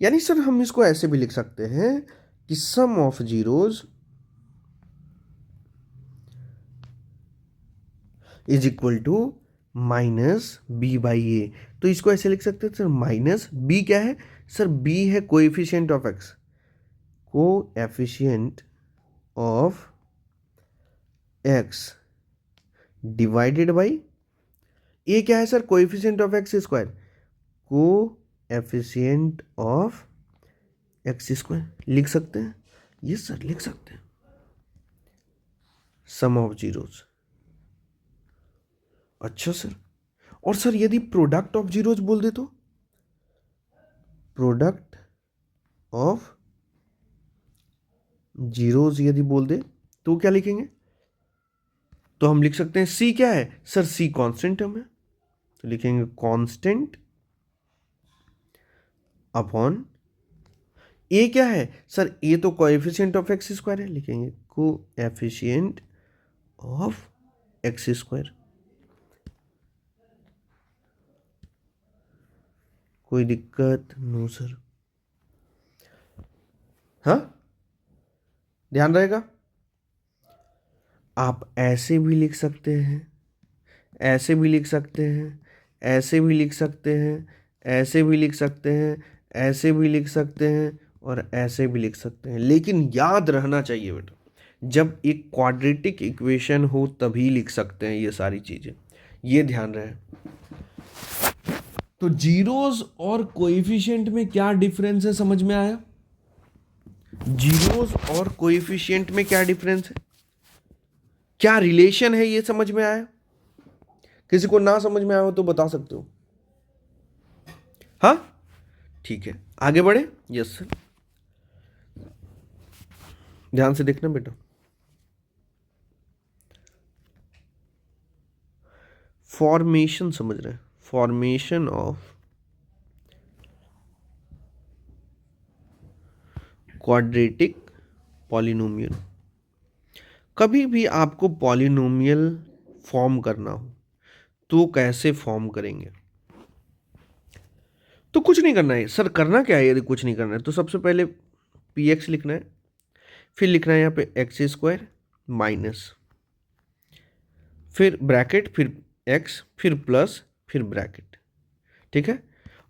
यानी सर हम इसको ऐसे भी लिख सकते हैं कि sum of zeros is equal to minus b by a. तो इसको ऐसे लिख सकते हैं सर, माइनस बी क्या है सर, बी है coefficient of x, coefficient of x divided by a क्या है sir, coefficient of x square, coefficient of x square. लिख सकते हैं, यस सर लिख सकते हैं, सम ऑफ जीरोज। अच्छा सर, और सर यदि प्रोडक्ट ऑफ जीरोज बोल दे तो, प्रोडक्ट ऑफ जीरोज यदि बोल दे तो क्या लिखेंगे, तो हम लिख सकते हैं सी क्या है सर, सी कांस्टेंट टर्म है, तो लिखेंगे कांस्टेंट अपॉन ए क्या है सर, ए तो कोएफिशिएंट ऑफ एक्स स्क्वायर है, लिखेंगे कोएफिशिएंट ऑफ एक्स स्क्वायर। कोई दिक्कत? No sir. हाँ, ध्यान रहेगा। आप ऐसे भी लिख सकते हैं, ऐसे भी लिख सकते हैं, ऐसे भी लिख सकते हैं, ऐसे भी लिख सकते हैं, ऐसे भी लिख सकते हैं और ऐसे भी लिख सकते हैं। लेकिन याद रहना चाहिए बेटा, जब एक क्वाड्रेटिक इक्वेशन हो तभी लिख सकते हैं ये सारी चीज़ें, ये ध्यान रहे। तो जीरोस और कोएफिशिएंट में क्या डिफरेंस है, समझ में आया? जीरोस और कोएफिशिएंट में क्या डिफरेंस है, क्या रिलेशन है, ये समझ में आया? किसी को ना समझ में आया हो तो बता सकते हो। हाँ ठीक है, आगे बढ़े। यस सर, ध्यान से देखना बेटा। फॉर्मेशन समझ रहे हैं, फॉर्मेशन ऑफ क्वाड्रेटिक पॉलिनोमियल। कभी भी आपको पॉलिनोमियल फॉर्म करना हो तो कैसे फॉर्म करेंगे? तो कुछ नहीं करना है सर। करना क्या है? यदि कुछ नहीं करना है तो सबसे पहले पी एक्स लिखना है, फिर लिखना है यहाँ पे एक्स स्क्वायर माइनस, फिर ब्रैकेट, फिर एक्स, फिर प्लस, फिर ब्रैकेट। ठीक है।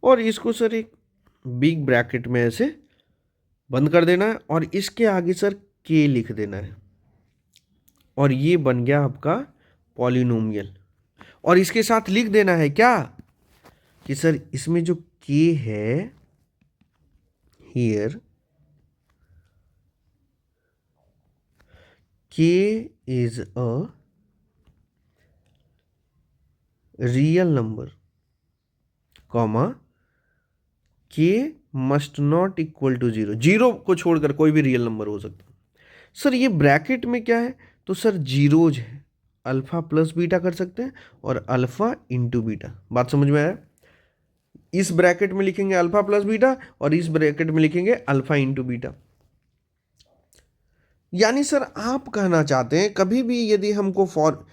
और इसको सर एक बिग ब्रैकेट में ऐसे बंद कर देना है और इसके आगे सर के लिख देना है और ये बन गया आपका पॉलिनोमियल। और इसके साथ लिख देना है क्या कि सर इसमें जो के है here k is a real number comma k must not equal to zero. Zero को छोड़कर कोई भी रियल नंबर हो सकता है। सर ये ब्रैकेट में क्या है? तो सर जीरोज है, अल्फा प्लस बीटा कर सकते हैं और अल्फा इंटू बीटा। बात समझ में आया? इस ब्रैकेट में लिखेंगे अल्फा प्लस बीटा और इस ब्रैकेट में लिखेंगे अल्फा इंटू बीटा। यानी सर आप कहना चाहते हैं कभी भी यदि हमको फॉर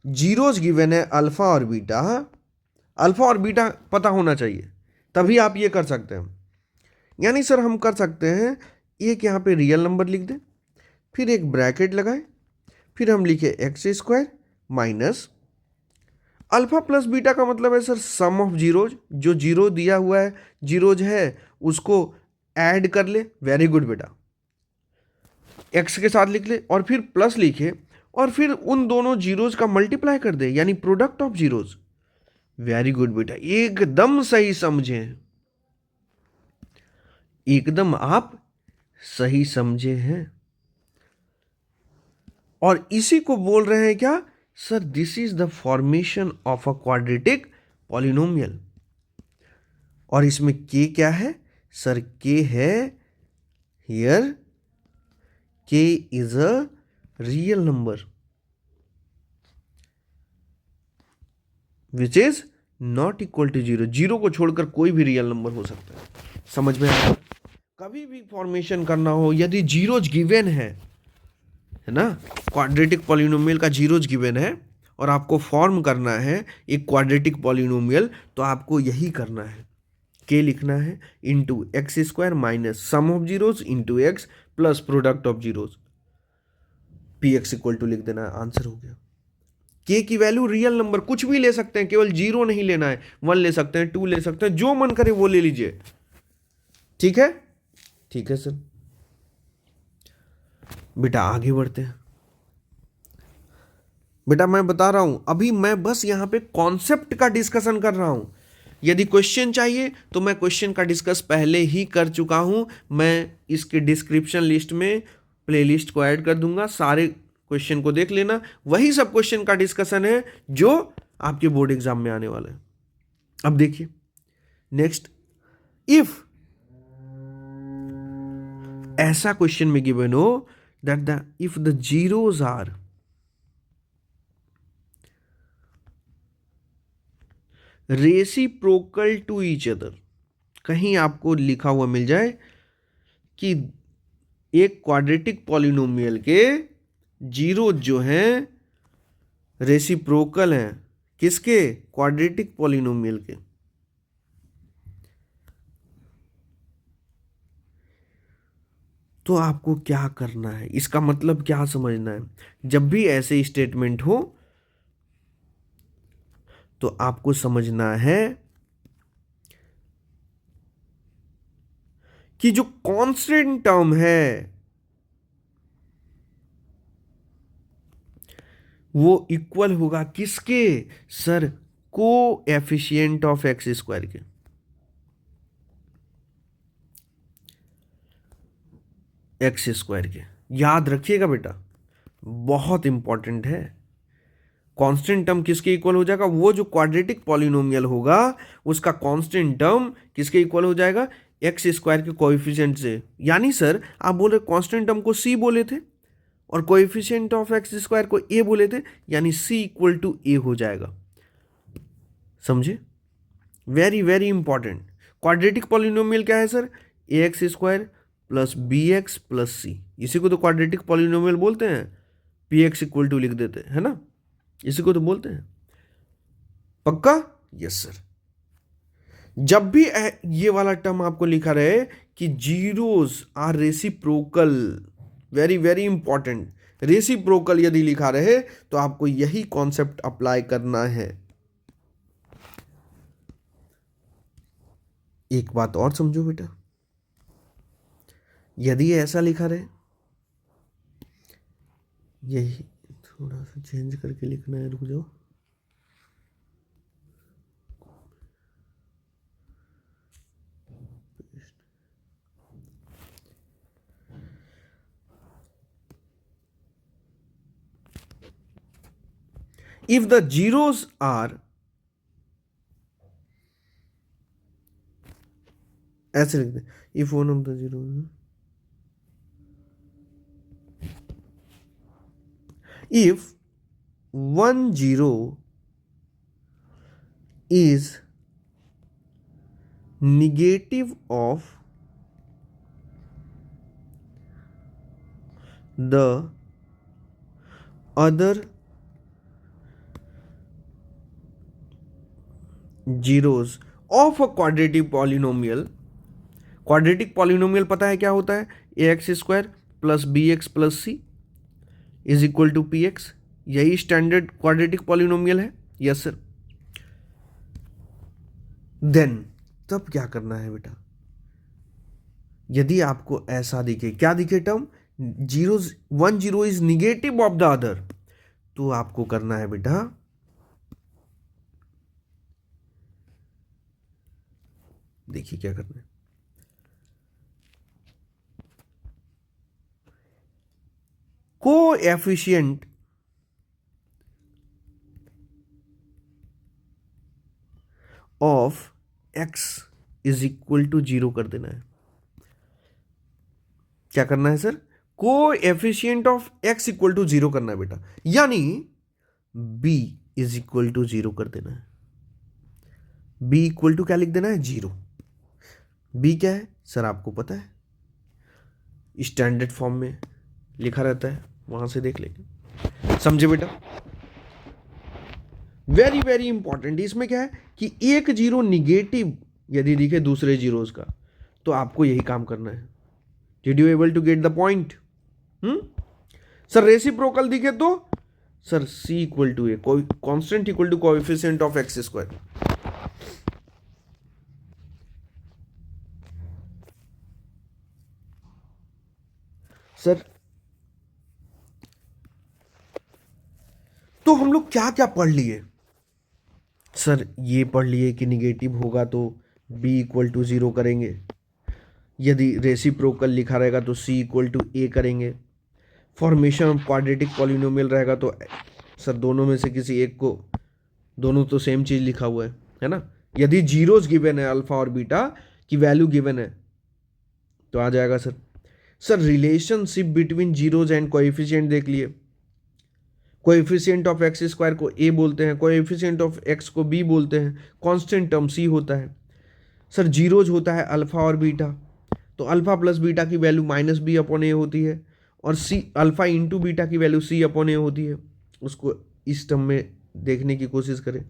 जीरोज गिवन है अल्फा और बीटा, अल्फा और बीटा पता होना चाहिए, तभी आप ये कर सकते हैं। यानी सर हम कर सकते हैं एक यहाँ पे रियल नंबर लिख दें, फिर एक ब्रैकेट लगाएं, फिर हम लिखे x square minus alpha plus beta का मतलब है सर सम ऑफ जीरोज। जो जीरो दिया हुआ है, जीरोज है, उसको ऐड कर ले। वेरी गुड बेटा। एक्स के साथ लिख ले और फिर प्लस लिखे और फिर उन दोनों जीरोज का मल्टीप्लाई कर दे, यानी product of zeros. Very good बेटा, एकदम सही समझे, एकदम आप सही समझे हैं। और इसी को बोल रहे हैं क्या sir? This is the formation of a quadratic polynomial. और इसमें के क्या है सर? के है here k is a real number which is not equal to zero. Zero को छोड़कर कोई भी रियल नंबर हो सकता है। समझ में आया? कभी भी फॉर्मेशन करना हो, यदि जीरोज गिवन है ना, क्वाड्रेटिक पॉलिनोमियल का जीरोज गिवन है और आपको फॉर्म करना है एक क्वाड्रेटिक पॉलिनोमियल, तो आपको यही करना है। के लिखना है into x square minus sum of zeros into x plus product of zeros. P x equal to लिख देना है, आंसर हो गया। के की वैल्यू रियल नंबर कुछ भी ले सकते हैं, केवल जीरो नहीं लेना है, वन ले सकते हैं, टू ले सकते हैं, जो मन करे वो ले लीजिए। ठीक है? ठीक है सर। बेटा आगे बढ़ते हैं। बेटा मैं बता रहा हूं, अभी मैं बस यहां पे कॉन्सेप्ट का डिस्कशन कर रहा हूं। यदि क्वेश्चन चाहिए तो मैं क्वेश्चन का डिस्कस पहले ही कर चुका हूं। मैं इसके डिस्क्रिप्शन लिस्ट में प्लेलिस्ट को ऐड कर दूंगा, सारे क्वेश्चन को देख लेना। वही सब क्वेश्चन का डिस्कशन है जो आपके बोर्ड एग्जाम में आने वाला है। अब देखिए नेक्स्ट, इफ ऐसा क्वेश्चन में गिवन हो that the if the zeros are reciprocal to each other, कहीं आपको लिखा हुआ मिल जाए कि एक क्वाड्रेटिक पॉलिनोमियल के जीरो जो हैं रेसिप्रोकल हैं, किसके? क्वाड्रेटिक पॉलिनोमियल के। तो आपको क्या करना है, इसका मतलब क्या समझना है? जब भी ऐसे स्टेटमेंट हो तो आपको समझना है कि जो कांस्टेंट टर्म है वो इक्वल होगा किसके सर? को एफिशिएंट ऑफ एक्स स्क्वायर के। एक्स स्क्वायर के याद रखिएगा बेटा, बहुत इंपॉर्टेंट है। कांस्टेंट टर्म किसके इक्वल हो जाएगा? वो जो क्वाड्रेटिक पॉलिनोमियल होगा उसका कांस्टेंट टर्म किसके इक्वल हो जाएगा? एक्स स्क्वायर के कोएफिशिएंट से। यानी सर आप बोल रहे कांस्टेंट टर्म को सी बोले थे और कोएफिशिएंट ऑफ एक्स स्क्वायर को ए बोले थे, यानी सी इक्वल टू ए हो जाएगा। समझे? Very very important. Quadratic polynomial क्या है सर? ए x square plus B x plus c, इसी को तो क्वाड्रेटिक पॉलिनोमियल बोलते हैं। पी एक्स इक्वल टू लिख देते हैं, है ना, इसी को तो बोलते हैं। पक्का? Yes sir. जब भी ये वाला टर्म आपको लिखा रहे कि zeros are reciprocal, very very important, reciprocal यदि लिखा रहे तो आपको यही कॉन्सेप्ट अप्लाई करना है। एक बात और समझो बेटा, यदि ऐसा लिखा रहे, यही थोड़ा सा चेंज करके लिखना है, रुक जाओ। If the zeros are, ऐसे लिख दे, if one of the zeros, if one zero is negative of the other zeros of a quadratic polynomial, quadratic polynomial पता है क्या होता है, a x square plus B x plus c is equal to p x, यही standard quadratic polynomial है। Yes sir. Then तब क्या करना है बेटा, यदि आपको ऐसा दिखे, क्या दिखे term, zero, one zero is negative of the other, तो आपको करना है बेटा, देखिए क्या करना है, coefficient of x is equal to zero कर देना है। क्या करना है sir, coefficient of x equal to zero करना है बेटा, यानी b is equal to zero कर देना है। बी इक्वल टू क्या लिख देना है, जीरो। बी क्या है सर, आपको पता है, स्टैंडर्ड फॉर्म में लिखा रहता है, वहां से देख लेंगे। समझे बेटा, वेरी वेरी इंपॉर्टेंट। इसमें क्या है कि एक जीरो निगेटिव यदि दिखे दूसरे जीरोस का, तो आपको यही काम करना है। Did you able to get the point? Sir reciprocal दिखे तो sir c equal to a, constant equal to coefficient of x square. Sir तो हम लोग क्या क्या पढ़ लिए सर, ये पढ़ लिए कि निगेटिव होगा तो b इक्वल टू जीरो करेंगे, यदि रेसिप्रोकल लिखा रहेगा तो c इक्वल टू ए करेंगे, फॉर्मेशन ऑफ क्वाड्रेटिक पॉलिनोमियल रहेगा तो सर दोनों में से किसी एक को, दोनों तो सेम चीज लिखा हुआ है ना, यदि जीरोस गिवन है, अल्फा और बीटा की वैल्यू गिवन है तो आ जाएगा sir. Sir relationship between zeros and coefficient देख लिए, कोएफिशिएंट ऑफ एक्स स्क्वायर को ए बोलते हैं, कोएफिशिएंट ऑफ एक्स को बी बोलते हैं, कांस्टेंट टर्म सी होता है। सर जीरोज होता है अल्फा और बीटा, तो अल्फा प्लस बीटा की वैल्यू माइनस बी अपॉन ए होती है, और सी अल्फा इंटू बीटा की वैल्यू सी अपॉन ए होती है। उसको इस टर्म में देखने की कोशिश करें।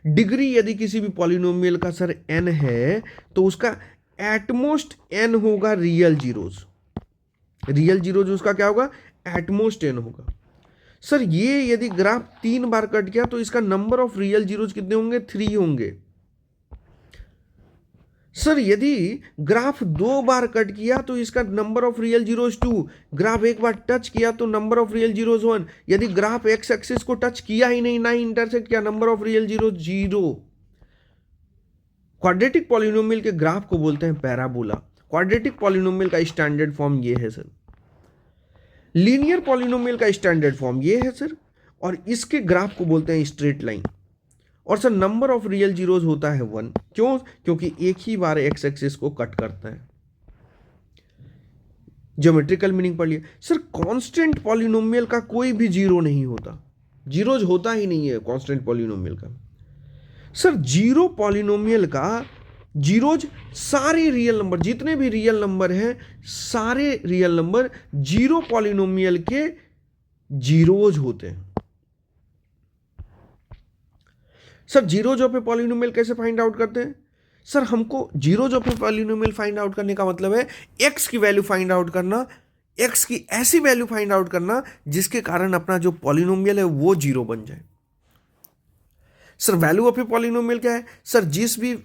डिग्री यदि किसी भी पॉलिनोमियल का सर एन है तो उसका एटमोस्ट एन होगा रियल जीरोज, रियल जीरोज उसका क्या होगा, एटमोस्ट एन होगा। सर ये यदि ग्राफ 3 बार कट गया तो इसका नंबर ऑफ रियल जीरोज कितने होंगे, 3 होंगे। सर यदि ग्राफ 2 बार कट किया तो इसका number of real zeros 2, graph एक बार टच किया तो नंबर ऑफ रियल जीरोज 1, यदि ग्राफ एक्स एक्सिस को टच किया ही नहीं, ना ही इंटरसेक्ट किया, number of real zeros 0। Quadratic polynomial के ग्राफ को बोलते हैं पैराबोला। क्वाड्रेटिक पॉलिनोमियल का स्टैंडर्ड फॉर्म ये है सर, लीनियर पॉलिनोमियल का स्टैंडर्ड फॉर्म ये है सर, और इसके ग्राफ को बोलते हैं स्ट्रेट लाइन। और sir number of real zeros होता है 1, क्यों, क्योंकि एक ही बार एक्स एक्सिस को कट करता है। ज्योमेट्रिकल मीनिंग पढ़ लिया। सर कांस्टेंट पॉलिनोमियल का कोई भी जीरो नहीं होता, जीरोज होता ही नहीं है कांस्टेंट पॉलिनोमियल का। सर जीरो पॉलिनोमियल का जीरोज सारे रियल नंबर, जितने भी रियल नंबर हैं, सारे रियल नंबर जीरो पॉलिनोमियल के जीरोज होते हैं। Sir zeros of a polynomial कैसे फाइंड आउट करते हैं? सर हमको zeros of a polynomial find out करने का मतलब है एक्स की वैल्यू फाइंड आउट करना, एक्स की ऐसी वैल्यू फाइंड आउट करना जिसके कारण अपना जो पॉलिनोमियल है वो जीरो बन जाए। Sir value of a polynomial क्या है? सर जिस भी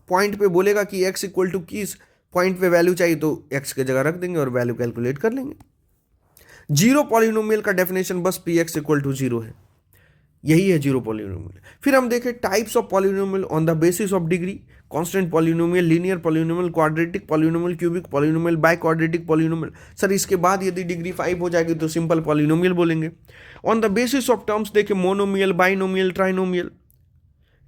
पॉइंट पे बोलेगा कि एक्स इक्वल टू किस पॉइंट पे वैल्यू चाहिए तो एक्स की जगह रख देंगे और वैल्यू कैलकुलेट कर लेंगे। जीरो पॉलिनोमियल का डेफिनेशन बस p x equal to zero है, यही है जीरो पॉलिनोमियल। फिर हम देखें types of polynomial on the basis of degree, constant polynomial, linear polynomial, quadratic polynomial, cubic polynomial, biquadratic polynomial. Sir इसके बाद यदि डिग्री 5 हो जाएगी तो सिंपल पॉलिनोमियल बोलेंगे। On the basis of terms देखें मोनोमियल, बाइनोमियल, ट्राइनोमियल।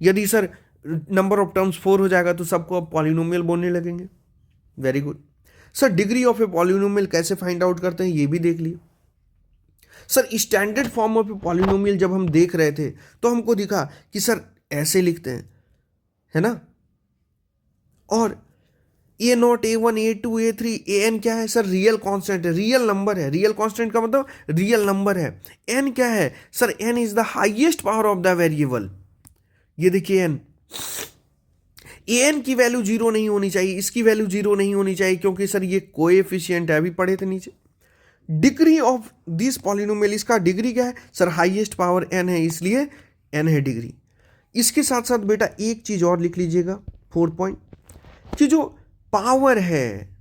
यदि sir number of terms 4 हो जाएगा तो सबको अब पॉलिनोमियल बोलने लगेंगे। Very good. Sir degree of a polynomial कैसे फाइंड आउट करते हैं ये भी देख लिए। Sir standard form of polynomial जब हम देख रहे थे तो हमको दिखा कि सर ऐसे लिखते हैं, है ना, और A0, A1, A2, A3, An क्या है? सर रियल कांस्टेंट है, रियल नंबर है। रियल कांस्टेंट का मतलब रियल नंबर है। n क्या है? सर n is the highest power of the variable. ये देखिए n, an की वैल्यू जीरो नहीं होनी चाहिए, इसकी वैल्यू जीरो नहीं होनी चाहिए क्योंकि सर ये कोएफिशिएंट है, अभी पढ़े थे नीचे। डिग्री ऑफ दिस पॉलिनोमियल, इसका डिग्री क्या है? सर हाईएस्ट पावर n है इसलिए n है डिग्री। इसके साथ साथ बेटा एक चीज और लिख लीजिएगा, 4 पॉइंट, कि जो पावर है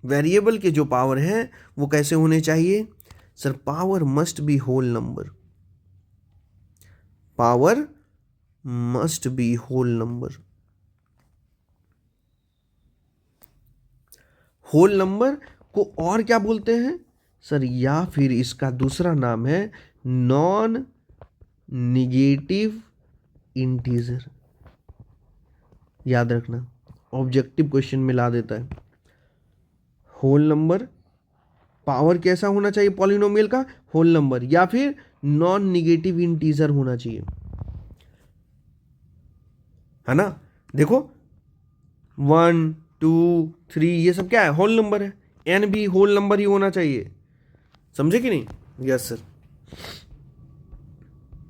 वेरिएबल के, जो पावर है वो कैसे होने चाहिए? Sir power must be whole number, power must be whole number. Whole number को और क्या बोलते हैं सर? या फिर इसका दूसरा नाम है नॉन निगेटिव इंटीजर। याद रखना, ऑब्जेक्टिव क्वेश्चन में ला देता है। होल नंबर, पावर कैसा होना चाहिए पॉलिनोमियल का? होल नंबर, या फिर नॉन निगेटिव इंटीजर होना चाहिए, है ना। देखो 1, 2, 3 ये सब क्या है? होल नंबर है। n भी होल नंबर ही होना चाहिए, समझे कि नहीं? Yes sir.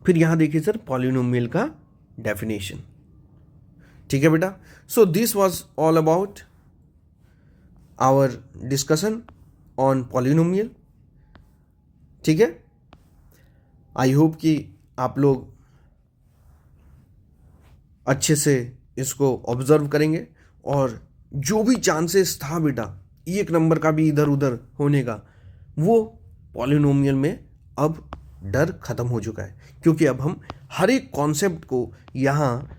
फिर यहां देखिए सर पॉलिनोमियल का डेफिनेशन, ठीक है बेटा। So this was all about our discussion on polynomial, ठीक है। आई होप कि आप लोग अच्छे से इसको ऑब्जर्व करेंगे और जो भी चांसेस था बेटा एक नंबर का भी इधर उधर होने का, वो पॉलिनोमियल में अब डर खत्म हो चुका है, क्योंकि अब हम हर एक कॉन्सेप्ट को यहाँ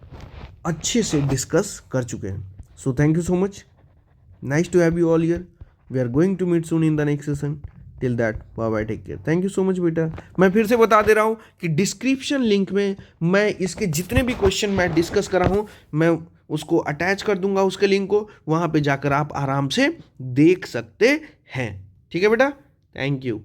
अच्छे से डिस्कस कर चुके हैं। So thank you so much, nice to have you all here. We are going to meet soon in the next session. Till that bye bye, take care, thank you so much बेटा। मैं फिर से बता दे रहा हूँ कि description link में मैं इसके जितने भी क्वेश्चन मैं डिस्कस कर रहा हूँ मैं उसको अटैच कर दूंगा, उसके लिंक को, वहाँ पे जाकर आप आराम से देख सकते हैं, ठीक है बेटा। Thank you.